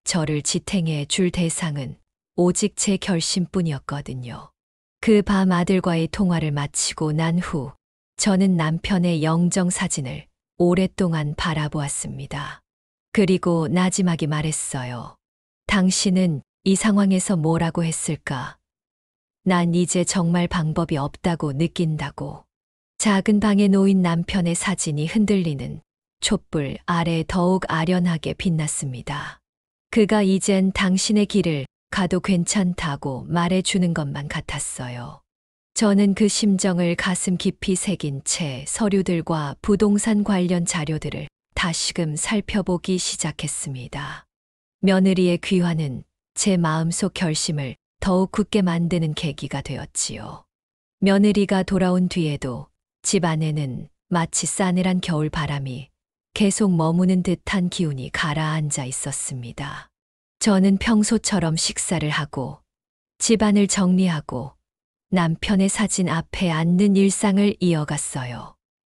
[SPEAKER 1] 저를 지탱해 줄 대상은 오직 제 결심뿐이었거든요. 그 밤 아들과의 통화를 마치고 난 후 저는 남편의 영정 사진을 오랫동안 바라보았습니다. 그리고 나지막이 말했어요. 당신은 이 상황에서 뭐라고 했을까? 난 이제 정말 방법이 없다고 느낀다고. 작은 방에 놓인 남편의 사진이 흔들리는 촛불 아래 더욱 아련하게 빛났습니다. 그가 이젠 당신의 길을 가도 괜찮다고 말해주는 것만 같았어요. 저는 그 심정을 가슴 깊이 새긴 채 서류들과 부동산 관련 자료들을 다시금 살펴보기 시작했습니다. 며느리의 귀환은 제 마음속 결심을 더욱 굳게 만드는 계기가 되었지요. 며느리가 돌아온 뒤에도 집 안에는 마치 싸늘한 겨울 바람이 계속 머무는 듯한 기운이 가라앉아 있었습니다. 저는 평소처럼 식사를 하고 집안을 정리하고 남편의 사진 앞에 앉는 일상을 이어갔어요.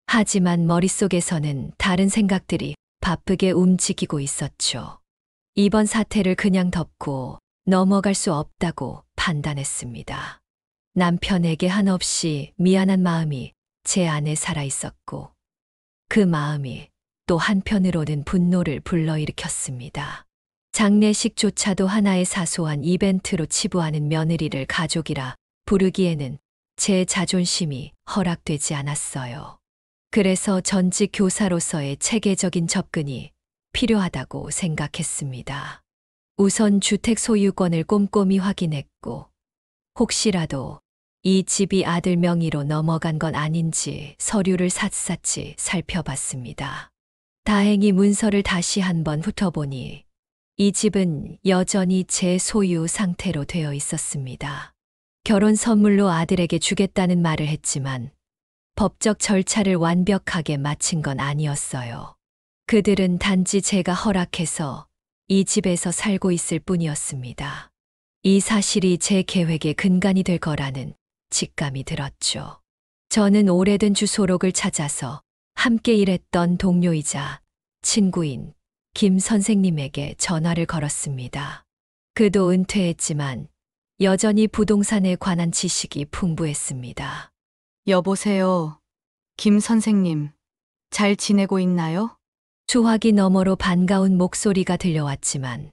[SPEAKER 1] 하지만 머릿속에서는 다른 생각들이 바쁘게 움직이고 있었죠. 이번 사태를 그냥 덮고 넘어갈 수 없다고 판단했습니다. 남편에게 한없이 미안한 마음이 제 안에 살아 있었고 그 마음이 또 한편으로는 분노를 불러일으켰습니다. 장례식조차도 하나의 사소한 이벤트로 치부하는 며느리를 가족이라 부르기에는 제 자존심이 허락되지 않았어요. 그래서 전직 교사로서의 체계적인 접근이 필요하다고 생각했습니다. 우선 주택 소유권을 꼼꼼히 확인했고 혹시라도 이 집이 아들 명의로 넘어간 건 아닌지 서류를 샅샅이 살펴봤습니다. 다행히 문서를 다시 한번 훑어보니 이 집은 여전히 제 소유 상태로 되어 있었습니다. 결혼 선물로 아들에게 주겠다는 말을 했지만 법적 절차를 완벽하게 마친 건 아니었어요. 그들은 단지 제가 허락해서 이 집에서 살고 있을 뿐이었습니다. 이 사실이 제 계획의 근간이 될 거라는 직감이 들었죠. 저는 오래된 주소록을 찾아서 함께 일했던 동료이자 친구인 김 선생님에게 전화를 걸었습니다. 그도 은퇴했지만 여전히 부동산에 관한 지식이 풍부했습니다.
[SPEAKER 3] 여보세요. 김 선생님. 잘 지내고 있나요?
[SPEAKER 1] 수화기 너머로 반가운 목소리가 들려왔지만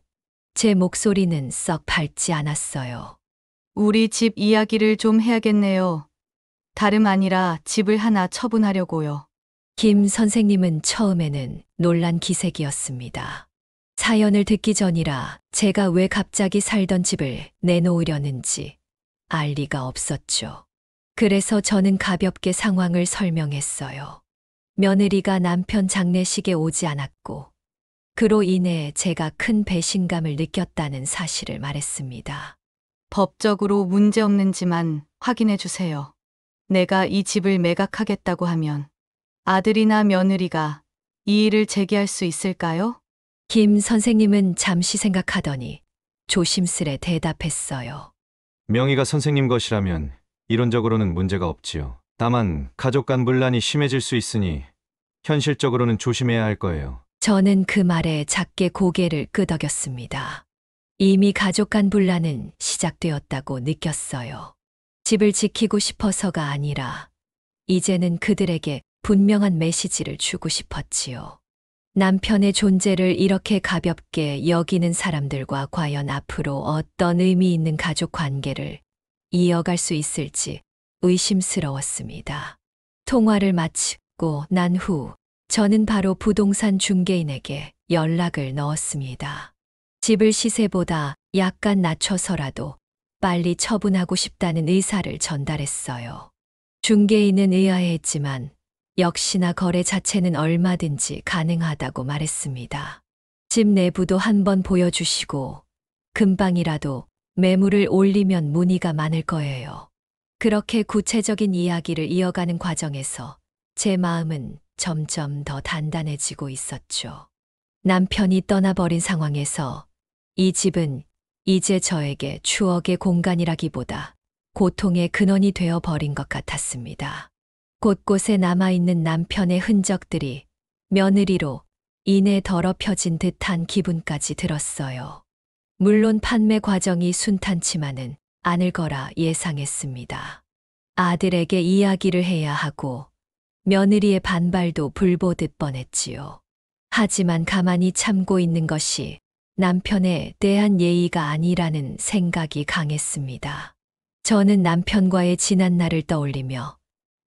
[SPEAKER 1] 제 목소리는 썩 밝지 않았어요.
[SPEAKER 3] 우리 집 이야기를 좀 해야겠네요. 다름 아니라 집을 하나 처분하려고요.
[SPEAKER 1] 김 선생님은 처음에는 놀란 기색이었습니다. 사연을 듣기 전이라 제가 왜 갑자기 살던 집을 내놓으려는지 알 리가 없었죠. 그래서 저는 가볍게 상황을 설명했어요. 며느리가 남편 장례식에 오지 않았고 그로 인해 제가 큰 배신감을 느꼈다는 사실을 말했습니다.
[SPEAKER 3] 법적으로 문제 없는지만 확인해 주세요. 내가 이 집을 매각하겠다고 하면 아들이나 며느리가 이 일을 제기할 수 있을까요?
[SPEAKER 1] 김 선생님은 잠시 생각하더니 조심스레 대답했어요.
[SPEAKER 10] 명의가 선생님 것이라면 이론적으로는 문제가 없지요. 다만 가족 간 분란이 심해질 수 있으니 현실적으로는 조심해야 할 거예요.
[SPEAKER 1] 저는 그 말에 작게 고개를 끄덕였습니다. 이미 가족 간 분란은 시작되었다고 느꼈어요. 집을 지키고 싶어서가 아니라 이제는 그들에게 분명한 메시지를 주고 싶었지요. 남편의 존재를 이렇게 가볍게 여기는 사람들과 과연 앞으로 어떤 의미 있는 가족 관계를 이어갈 수 있을지 의심스러웠습니다. 통화를 마치고 난 후 저는 바로 부동산 중개인에게 연락을 넣었습니다. 집을 시세보다 약간 낮춰서라도 빨리 처분하고 싶다는 의사를 전달했어요. 중개인은 의아해했지만 역시나 거래 자체는 얼마든지 가능하다고 말했습니다. 집 내부도 한번 보여주시고 금방이라도 매물을 올리면 문의가 많을 거예요. 그렇게 구체적인 이야기를 이어가는 과정에서 제 마음은 점점 더 단단해지고 있었죠. 남편이 떠나버린 상황에서 이 집은 이제 저에게 추억의 공간이라기보다 고통의 근원이 되어 버린 것 같았습니다. 곳곳에 남아있는 남편의 흔적들이 며느리로 인해 더럽혀진 듯한 기분까지 들었어요. 물론 판매 과정이 순탄치만은 않을 거라 예상했습니다. 아들에게 이야기를 해야 하고 며느리의 반발도 불보듯 뻔했지요. 하지만 가만히 참고 있는 것이 남편에 대한 예의가 아니라는 생각이 강했습니다. 저는 남편과의 지난 날을 떠올리며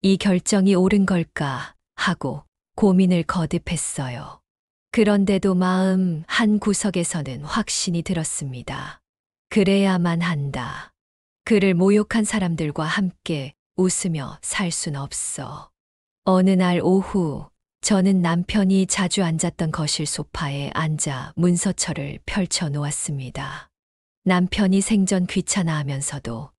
[SPEAKER 1] 이 결정이 옳은 걸까 하고 고민을 거듭했어요. 그런데도 마음 한 구석에서는 확신이 들었습니다. 그래야만 한다. 그를 모욕한 사람들과 함께 웃으며 살 순 없어. 어느 날 오후 저는 남편이 자주 앉았던 거실 소파에 앉아 문서철을 펼쳐 놓았습니다. 남편이 생전 귀찮아하면서도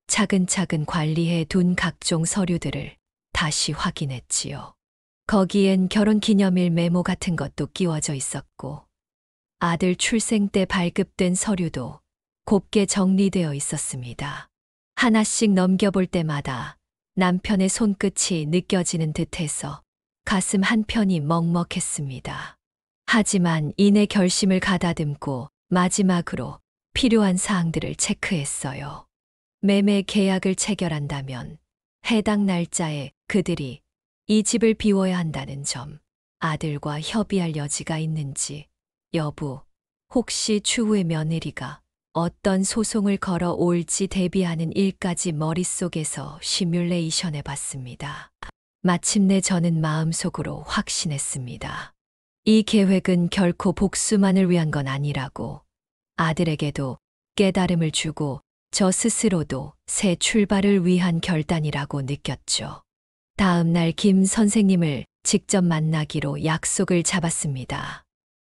[SPEAKER 1] 차근차근 관리해 둔 각종 서류들을 다시 확인했지요. 거기엔 결혼기념일 메모 같은 것도 끼워져 있었고 아들 출생 때 발급된 서류도 곱게 정리되어 있었습니다. 하나씩 넘겨볼 때마다 남편의 손끝이 느껴지는 듯해서 가슴 한편이 먹먹했습니다. 하지만 이내 결심을 가다듬고 마지막으로 필요한 사항들을 체크했어요. 매매 계약을 체결한다면 해당 날짜에 그들이 이 집을 비워야 한다는 점, 아들과 협의할 여지가 있는지 여부, 혹시 추후에 며느리가 어떤 소송을 걸어 올지 대비하는 일까지 머릿속에서 시뮬레이션해 봤습니다. 마침내 저는 마음속으로 확신했습니다. 이 계획은 결코 복수만을 위한 건 아니라고, 아들에게도 깨달음을 주고 저 스스로도 새 출발을 위한 결단이라고 느꼈죠. 다음 날 김 선생님을 직접 만나기로 약속을 잡았습니다.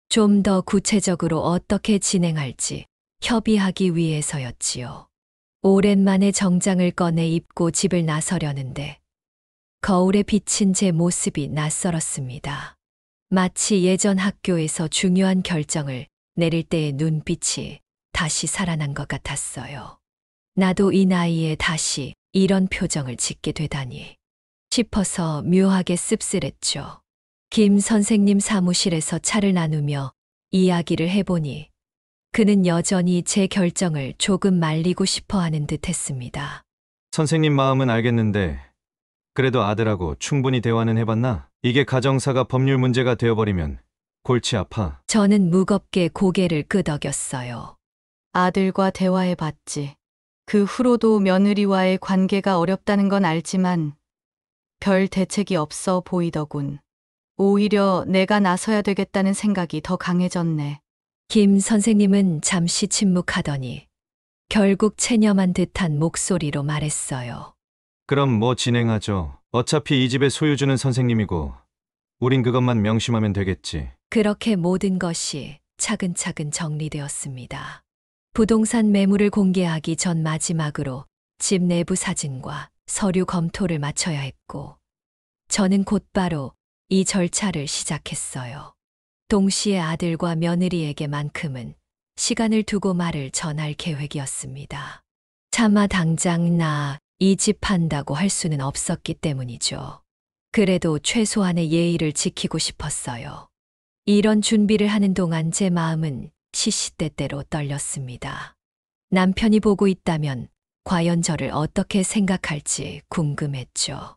[SPEAKER 1] 좀 더 구체적으로 어떻게 진행할지 협의하기 위해서였지요. 오랜만에 정장을 꺼내 입고 집을 나서려는데 거울에 비친 제 모습이 낯설었습니다. 마치 예전 학교에서 중요한 결정을 내릴 때의 눈빛이 다시 살아난 것 같았어요. 나도 이 나이에 다시 이런 표정을 짓게 되다니 싶어서 묘하게 씁쓸했죠. 김 선생님 사무실에서 차를 나누며 이야기를 해보니 그는 여전히 제 결정을 조금 말리고 싶어 하는 듯 했습니다.
[SPEAKER 10] 선생님 마음은 알겠는데 그래도 아들하고 충분히 대화는 해봤나? 이게 가정사가 법률 문제가 되어버리면 골치 아파.
[SPEAKER 1] 저는 무겁게 고개를 끄덕였어요.
[SPEAKER 3] 아들과 대화해 봤지. 그 후로도 며느리와의 관계가 어렵다는 건 알지만 별 대책이 없어 보이더군. 오히려 내가 나서야 되겠다는 생각이 더 강해졌네.
[SPEAKER 1] 김 선생님은 잠시 침묵하더니 결국 체념한 듯한 목소리로 말했어요.
[SPEAKER 10] 그럼 뭐 진행하죠. 어차피 이 집의 소유주는 선생님이고 우린 그것만 명심하면 되겠지.
[SPEAKER 1] 그렇게 모든 것이 차근차근 정리되었습니다. 부동산 매물을 공개하기 전 마지막으로 집 내부 사진과 서류 검토를 마쳐야 했고, 저는 곧바로 이 절차를 시작했어요. 동시에 아들과 며느리에게만큼은 시간을 두고 말을 전할 계획이었습니다. 차마 당장 나 이 집 판다고 할 수는 없었기 때문이죠. 그래도 최소한의 예의를 지키고 싶었어요. 이런 준비를 하는 동안 제 마음은 시시때때로 떨렸습니다. 남편이 보고 있다면 과연 저를 어떻게 생각할지 궁금했죠.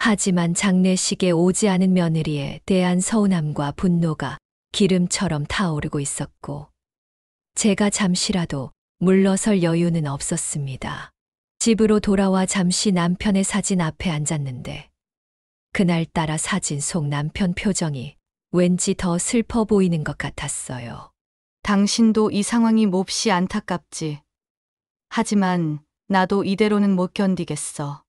[SPEAKER 1] 하지만 장례식에 오지 않은 며느리에 대한 서운함과 분노가 기름처럼 타오르고 있었고, 제가 잠시라도 물러설 여유는 없었습니다. 집으로 돌아와 잠시 남편의 사진 앞에 앉았는데, 그날따라 사진 속 남편 표정이 왠지 더 슬퍼 보이는 것 같았어요.
[SPEAKER 3] 당신도 이 상황이 몹시 안타깝지. 하지만 나도 이대로는 못 견디겠어.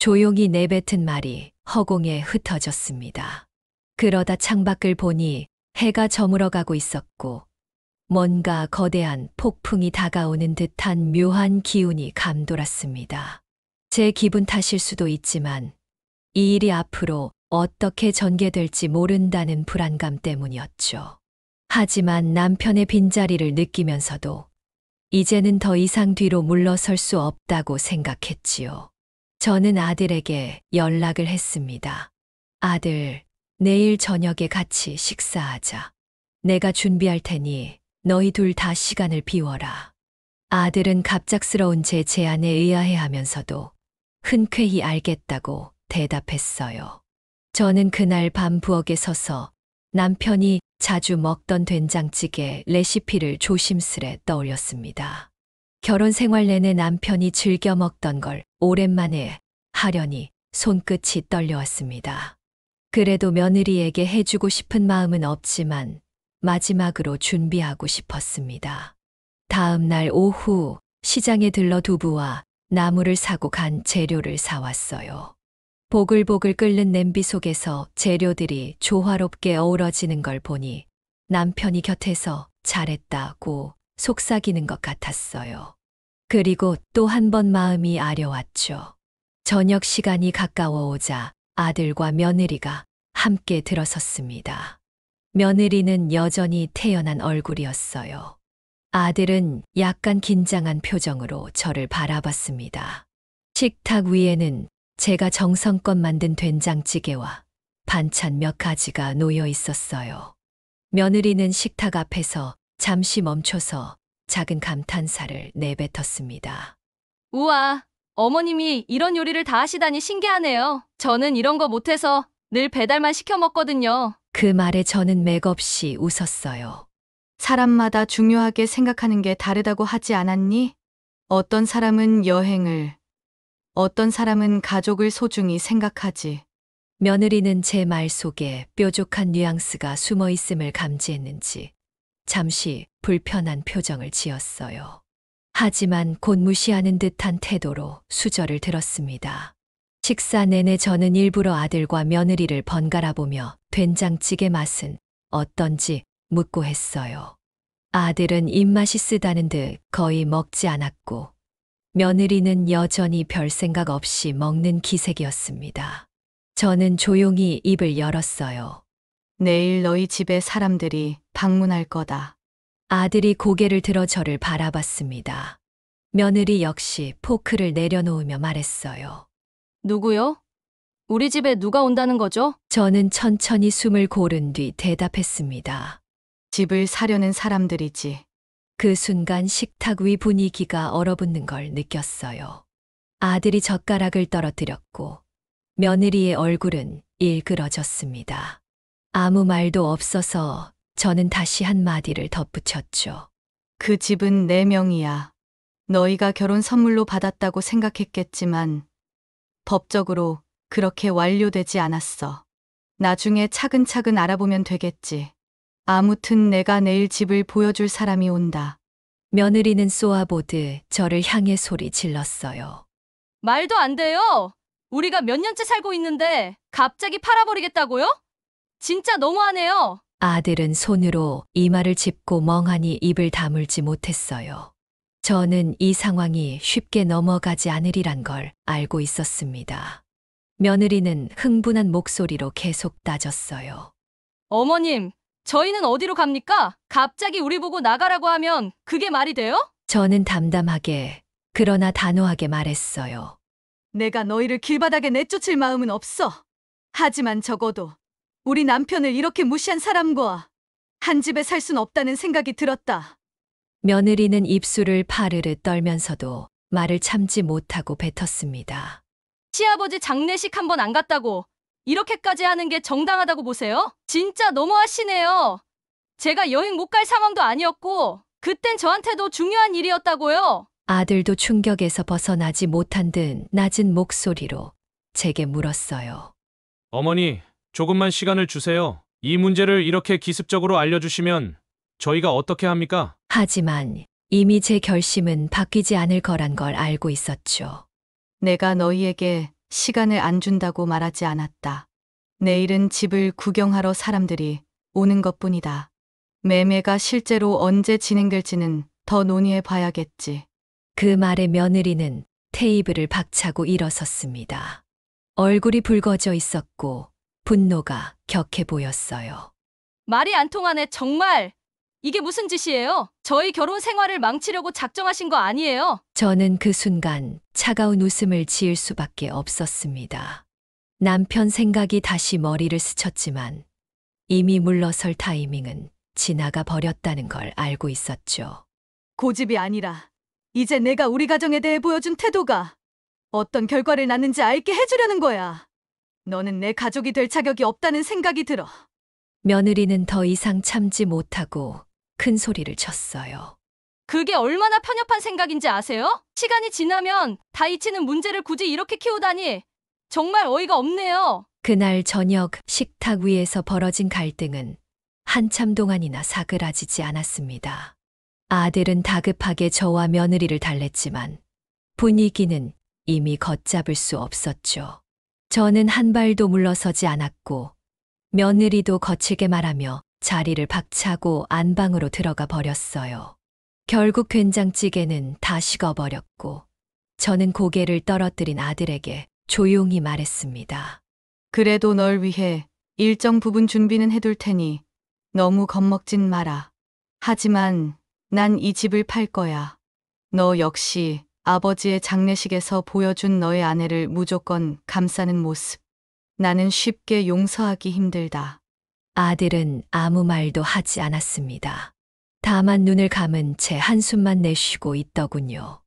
[SPEAKER 1] 조용히 내뱉은 말이 허공에 흩어졌습니다. 그러다 창밖을 보니 해가 저물어가고 있었고, 뭔가 거대한 폭풍이 다가오는 듯한 묘한 기운이 감돌았습니다. 제 기분 탓일 수도 있지만 이 일이 앞으로 어떻게 전개될지 모른다는 불안감 때문이었죠. 하지만 남편의 빈자리를 느끼면서도 이제는 더 이상 뒤로 물러설 수 없다고 생각했지요. 저는 아들에게 연락을 했습니다. 아들, 내일 저녁에 같이 식사하자. 내가 준비할 테니 너희 둘 다 시간을 비워라. 아들은 갑작스러운 제 제안에 의아해하면서도 흔쾌히 알겠다고 대답했어요. 저는 그날 밤 부엌에 서서 남편이 자주 먹던 된장찌개 레시피를 조심스레 떠올렸습니다. 결혼 생활 내내 남편이 즐겨 먹던 걸 오랜만에 하려니 손끝이 떨려왔습니다. 그래도 며느리에게 해주고 싶은 마음은 없지만 마지막으로 준비하고 싶었습니다. 다음 날 오후 시장에 들러 두부와 나물을 사고 간 재료를 사왔어요. 보글보글 끓는 냄비 속에서 재료들이 조화롭게 어우러지는 걸 보니 남편이 곁에서 잘했다고 속삭이는 것 같았어요. 그리고 또 한 번 마음이 아려왔죠. 저녁 시간이 가까워오자 아들과 며느리가 함께 들어섰습니다. 며느리는 여전히 태연한 얼굴이었어요. 아들은 약간 긴장한 표정으로 저를 바라봤습니다. 식탁 위에는 제가 정성껏 만든 된장찌개와 반찬 몇 가지가 놓여 있었어요. 며느리는 식탁 앞에서 잠시 멈춰서 작은 감탄사를 내뱉었습니다.
[SPEAKER 5] 우와, 어머님이 이런 요리를 다 하시다니 신기하네요. 저는 이런 거 못해서 늘 배달만 시켜 먹거든요.
[SPEAKER 1] 그 말에 저는 맥없이 웃었어요.
[SPEAKER 3] 사람마다 중요하게 생각하는 게 다르다고 하지 않았니? 어떤 사람은 여행을, 어떤 사람은 가족을 소중히 생각하지.
[SPEAKER 1] 며느리는 제 말 속에 뾰족한 뉘앙스가 숨어 있음을 감지했는지 잠시 불편한 표정을 지었어요. 하지만 곧 무시하는 듯한 태도로 수저를 들었습니다. 식사 내내 저는 일부러 아들과 며느리를 번갈아 보며 된장찌개 맛은 어떤지 묻고 했어요. 아들은 입맛이 쓰다는 듯 거의 먹지 않았고, 며느리는 여전히 별 생각 없이 먹는 기색이었습니다. 저는 조용히 입을 열었어요.
[SPEAKER 3] 내일 너희 집에 사람들이 방문할 거다.
[SPEAKER 1] 아들이 고개를 들어 저를 바라봤습니다. 며느리 역시 포크를 내려놓으며 말했어요.
[SPEAKER 5] 누구요? 우리 집에 누가 온다는 거죠?
[SPEAKER 1] 저는 천천히 숨을 고른 뒤 대답했습니다.
[SPEAKER 3] 집을 사려는 사람들이지.
[SPEAKER 1] 그 순간 식탁 위 분위기가 얼어붙는 걸 느꼈어요. 아들이 젓가락을 떨어뜨렸고 며느리의 얼굴은 일그러졌습니다. 아무 말도 없어서 저는 다시 한마디를 덧붙였죠.
[SPEAKER 3] 그 집은 4명이야. 너희가 결혼 선물로 받았다고 생각했겠지만 법적으로 그렇게 완료되지 않았어. 나중에 차근차근 알아보면 되겠지. 아무튼 내가 내일 집을 보여줄 사람이 온다.
[SPEAKER 1] 며느리는 쏘아보듯 저를 향해 소리 질렀어요.
[SPEAKER 5] 말도 안 돼요. 우리가 몇 년째 살고 있는데 갑자기 팔아버리겠다고요? 진짜 너무하네요.
[SPEAKER 1] 아들은 손으로 이마를 짚고 멍하니 입을 다물지 못했어요. 저는 이 상황이 쉽게 넘어가지 않으리란 걸 알고 있었습니다. 며느리는 흥분한 목소리로 계속 따졌어요.
[SPEAKER 5] 어머님, 저희는 어디로 갑니까? 갑자기 우리 보고 나가라고 하면 그게 말이 돼요?
[SPEAKER 1] 저는 담담하게 그러나 단호하게 말했어요.
[SPEAKER 3] 내가 너희를 길바닥에 내쫓을 마음은 없어. 하지만 적어도 우리 남편을 이렇게 무시한 사람과 한 집에 살 순 없다는 생각이 들었다.
[SPEAKER 1] 며느리는 입술을 파르르 떨면서도 말을 참지 못하고 뱉었습니다.
[SPEAKER 5] 시아버지 장례식 한 번 안 갔다고 이렇게까지 하는 게 정당하다고 보세요? 진짜 너무하시네요. 제가 여행 못 갈 상황도 아니었고 그땐 저한테도 중요한 일이었다고요.
[SPEAKER 1] 아들도 충격에서 벗어나지 못한 듯 낮은 목소리로 제게 물었어요.
[SPEAKER 4] 어머니, 조금만 시간을 주세요. 이 문제를 이렇게 기습적으로 알려주시면 저희가 어떻게 합니까?
[SPEAKER 1] 하지만 이미 제 결심은 바뀌지 않을 거란 걸 알고 있었죠.
[SPEAKER 3] 내가 너희에게 시간을 안 준다고 말하지 않았다. 내일은 집을 구경하러 사람들이 오는 것뿐이다. 매매가 실제로 언제 진행될지는 더 논의해 봐야겠지.
[SPEAKER 1] 그 말에 며느리는 테이블을 박차고 일어섰습니다. 얼굴이 붉어져 있었고 분노가 격해 보였어요.
[SPEAKER 5] 말이 안 통하네, 정말. 이게 무슨 짓이에요? 저희 결혼 생활을 망치려고 작정하신 거 아니에요?
[SPEAKER 1] 저는 그 순간 차가운 웃음을 지을 수밖에 없었습니다. 남편 생각이 다시 머리를 스쳤지만 이미 물러설 타이밍은 지나가 버렸다는 걸 알고 있었죠.
[SPEAKER 3] 고집이 아니라 이제 내가 우리 가정에 대해 보여준 태도가 어떤 결과를 낳는지 알게 해주려는 거야. 너는 내 가족이 될 자격이 없다는 생각이 들어.
[SPEAKER 1] 며느리는 더 이상 참지 못하고 큰 소리를 쳤어요.
[SPEAKER 5] 그게 얼마나 편협한 생각인지 아세요? 시간이 지나면 다 잊히는 문제를 굳이 이렇게 키우다니 정말 어이가 없네요.
[SPEAKER 1] 그날 저녁 식탁 위에서 벌어진 갈등은 한참 동안이나 사그라지지 않았습니다. 아들은 다급하게 저와 며느리를 달랬지만 분위기는 이미 걷잡을 수 없었죠. 저는 한 발도 물러서지 않았고 며느리도 거칠게 말하며 자리를 박차고 안방으로 들어가 버렸어요. 결국 된장찌개는 다 식어버렸고 저는 고개를 떨어뜨린 아들에게 조용히 말했습니다.
[SPEAKER 3] 그래도 널 위해 일정 부분 준비는 해둘 테니 너무 겁먹진 마라. 하지만 난 이 집을 팔 거야. 너 역시 아버지의 장례식에서 보여준 너의 아내를 무조건 감싸는 모습. 나는 쉽게 용서하기 힘들다.
[SPEAKER 1] 아들은 아무 말도 하지 않았습니다. 다만 눈을 감은 채 한숨만 내쉬고 있더군요.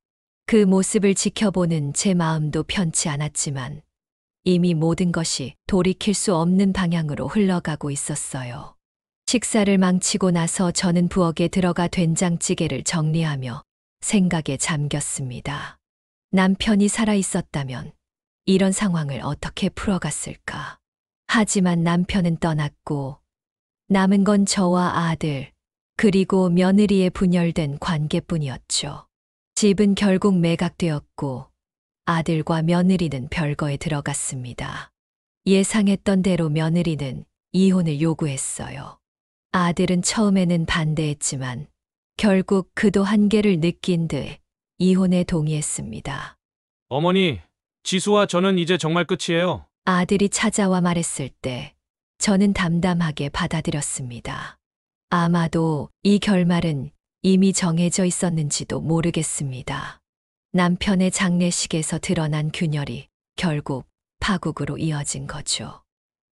[SPEAKER 1] 그 모습을 지켜보는 제 마음도 편치 않았지만 이미 모든 것이 돌이킬 수 없는 방향으로 흘러가고 있었어요. 식사를 망치고 나서 저는 부엌에 들어가 된장찌개를 정리하며 생각에 잠겼습니다. 남편이 살아있었다면 이런 상황을 어떻게 풀어갔을까? 하지만 남편은 떠났고 남은 건 저와 아들, 그리고 며느리의 분열된 관계뿐이었죠. 집은 결국 매각되었고 아들과 며느리는 별거에 들어갔습니다. 예상했던 대로 며느리는 이혼을 요구했어요. 아들은 처음에는 반대했지만 결국 그도 한계를 느낀 듯 이혼에 동의했습니다.
[SPEAKER 4] 어머니, 지수와 저는 이제 정말 끝이에요.
[SPEAKER 1] 아들이 찾아와 말했을 때 저는 담담하게 받아들였습니다. 아마도 이 결말은 이미 정해져 있었는지도 모르겠습니다. 남편의 장례식에서 드러난 균열이 결국 파국으로 이어진 거죠.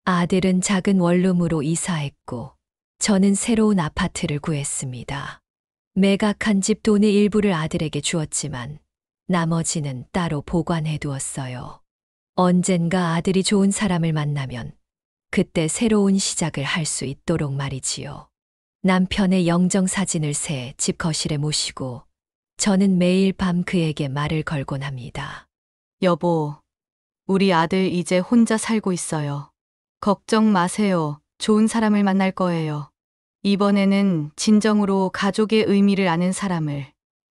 [SPEAKER 1] 아들은 작은 원룸으로 이사했고 저는 새로운 아파트를 구했습니다. 매각한 집 돈의 일부를 아들에게 주었지만 나머지는 따로 보관해 두었어요. 언젠가 아들이 좋은 사람을 만나면 그때 새로운 시작을 할 수 있도록 말이지요. 남편의 영정사진을 새 집 거실에 모시고 저는 매일 밤 그에게 말을 걸곤 합니다.
[SPEAKER 3] 여보, 우리 아들 이제 혼자 살고 있어요. 걱정 마세요. 좋은 사람을 만날 거예요. 이번에는 진정으로 가족의 의미를 아는 사람을.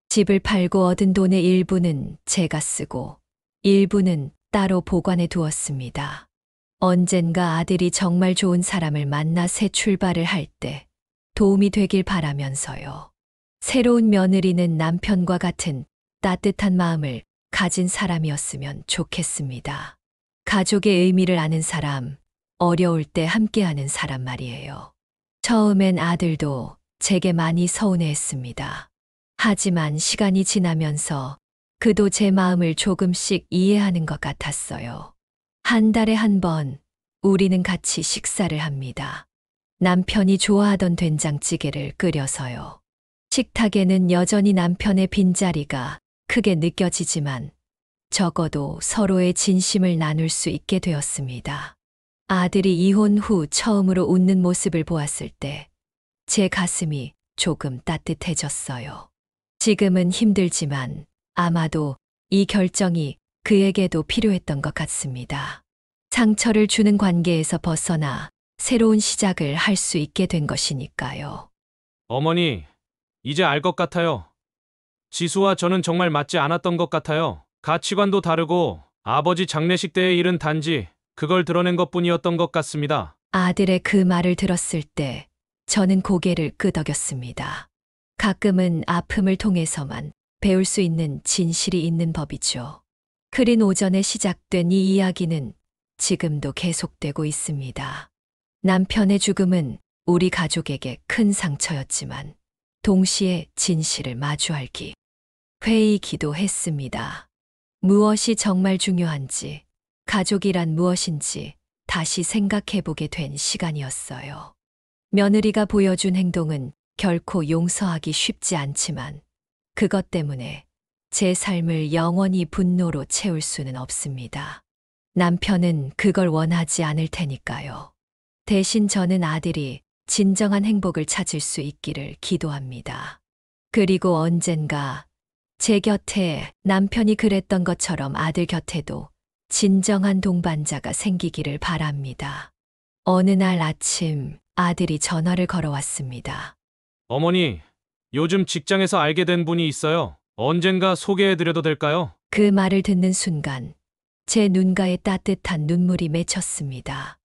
[SPEAKER 1] 집을 팔고 얻은 돈의 일부는 제가 쓰고 일부는 따로 보관해 두었습니다. 언젠가 아들이 정말 좋은 사람을 만나 새 출발을 할 때 도움이 되길 바라면서요. 새로운 며느리는 남편과 같은 따뜻한 마음을 가진 사람이었으면 좋겠습니다. 가족의 의미를 아는 사람, 어려울 때 함께하는 사람 말이에요. 처음엔 아들도 제게 많이 서운해했습니다. 하지만 시간이 지나면서 그도 제 마음을 조금씩 이해하는 것 같았어요. 한 달에 한 번 우리는 같이 식사를 합니다. 남편이 좋아하던 된장찌개를 끓여서요. 식탁에는 여전히 남편의 빈자리가 크게 느껴지지만 적어도 서로의 진심을 나눌 수 있게 되었습니다. 아들이 이혼 후 처음으로 웃는 모습을 보았을 때 제 가슴이 조금 따뜻해졌어요. 지금은 힘들지만 아마도 이 결정이 그에게도 필요했던 것 같습니다. 상처를 주는 관계에서 벗어나 새로운 시작을 할 수 있게 된 것이니까요.
[SPEAKER 4] 어머니, 이제 알 것 같아요. 지수와 저는 정말 맞지 않았던 것 같아요. 가치관도 다르고 아버지 장례식 때의 일은 단지 그걸 드러낸 것뿐이었던 것 같습니다.
[SPEAKER 1] 아들의 그 말을 들었을 때 저는 고개를 끄덕였습니다. 가끔은 아픔을 통해서만 배울 수 있는 진실이 있는 법이죠. 흐린 오전에 시작된 이 이야기는 지금도 계속되고 있습니다. 남편의 죽음은 우리 가족에게 큰 상처였지만 동시에 진실을 마주할 회의기도 했습니다. 무엇이 정말 중요한지, 가족이란 무엇인지 다시 생각해보게 된 시간이었어요. 며느리가 보여준 행동은 결코 용서하기 쉽지 않지만 그것 때문에 제 삶을 영원히 분노로 채울 수는 없습니다. 남편은 그걸 원하지 않을 테니까요. 대신 저는 아들이 진정한 행복을 찾을 수 있기를 기도합니다. 그리고 언젠가 제 곁에 남편이 그랬던 것처럼 아들 곁에도 진정한 동반자가 생기기를 바랍니다. 어느 날 아침 아들이 전화를 걸어왔습니다.
[SPEAKER 4] 어머니, 요즘 직장에서 알게 된 분이 있어요. 언젠가 소개해드려도 될까요?
[SPEAKER 1] 그 말을 듣는 순간 제 눈가에 따뜻한 눈물이 맺혔습니다.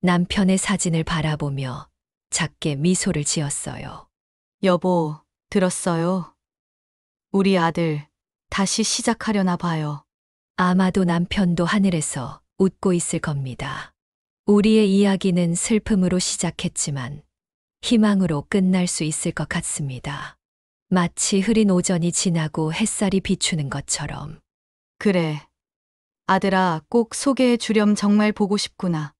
[SPEAKER 1] 남편의 사진을 바라보며 작게 미소를 지었어요.
[SPEAKER 3] 여보, 들었어요? 우리 아들 다시 시작하려나 봐요.
[SPEAKER 1] 아마도 남편도 하늘에서 웃고 있을 겁니다. 우리의 이야기는 슬픔으로 시작했지만 희망으로 끝날 수 있을 것 같습니다. 마치 흐린 오전이 지나고 햇살이 비추는 것처럼.
[SPEAKER 3] 그래. 아들아, 꼭 소개해 주렴. 정말 보고 싶구나.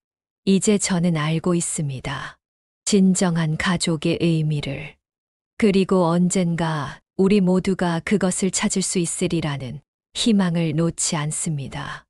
[SPEAKER 1] 이제 저는 알고 있습니다. 진정한 가족의 의미를. 그리고 언젠가 우리 모두가 그것을 찾을 수 있으리라는 희망을 놓지 않습니다.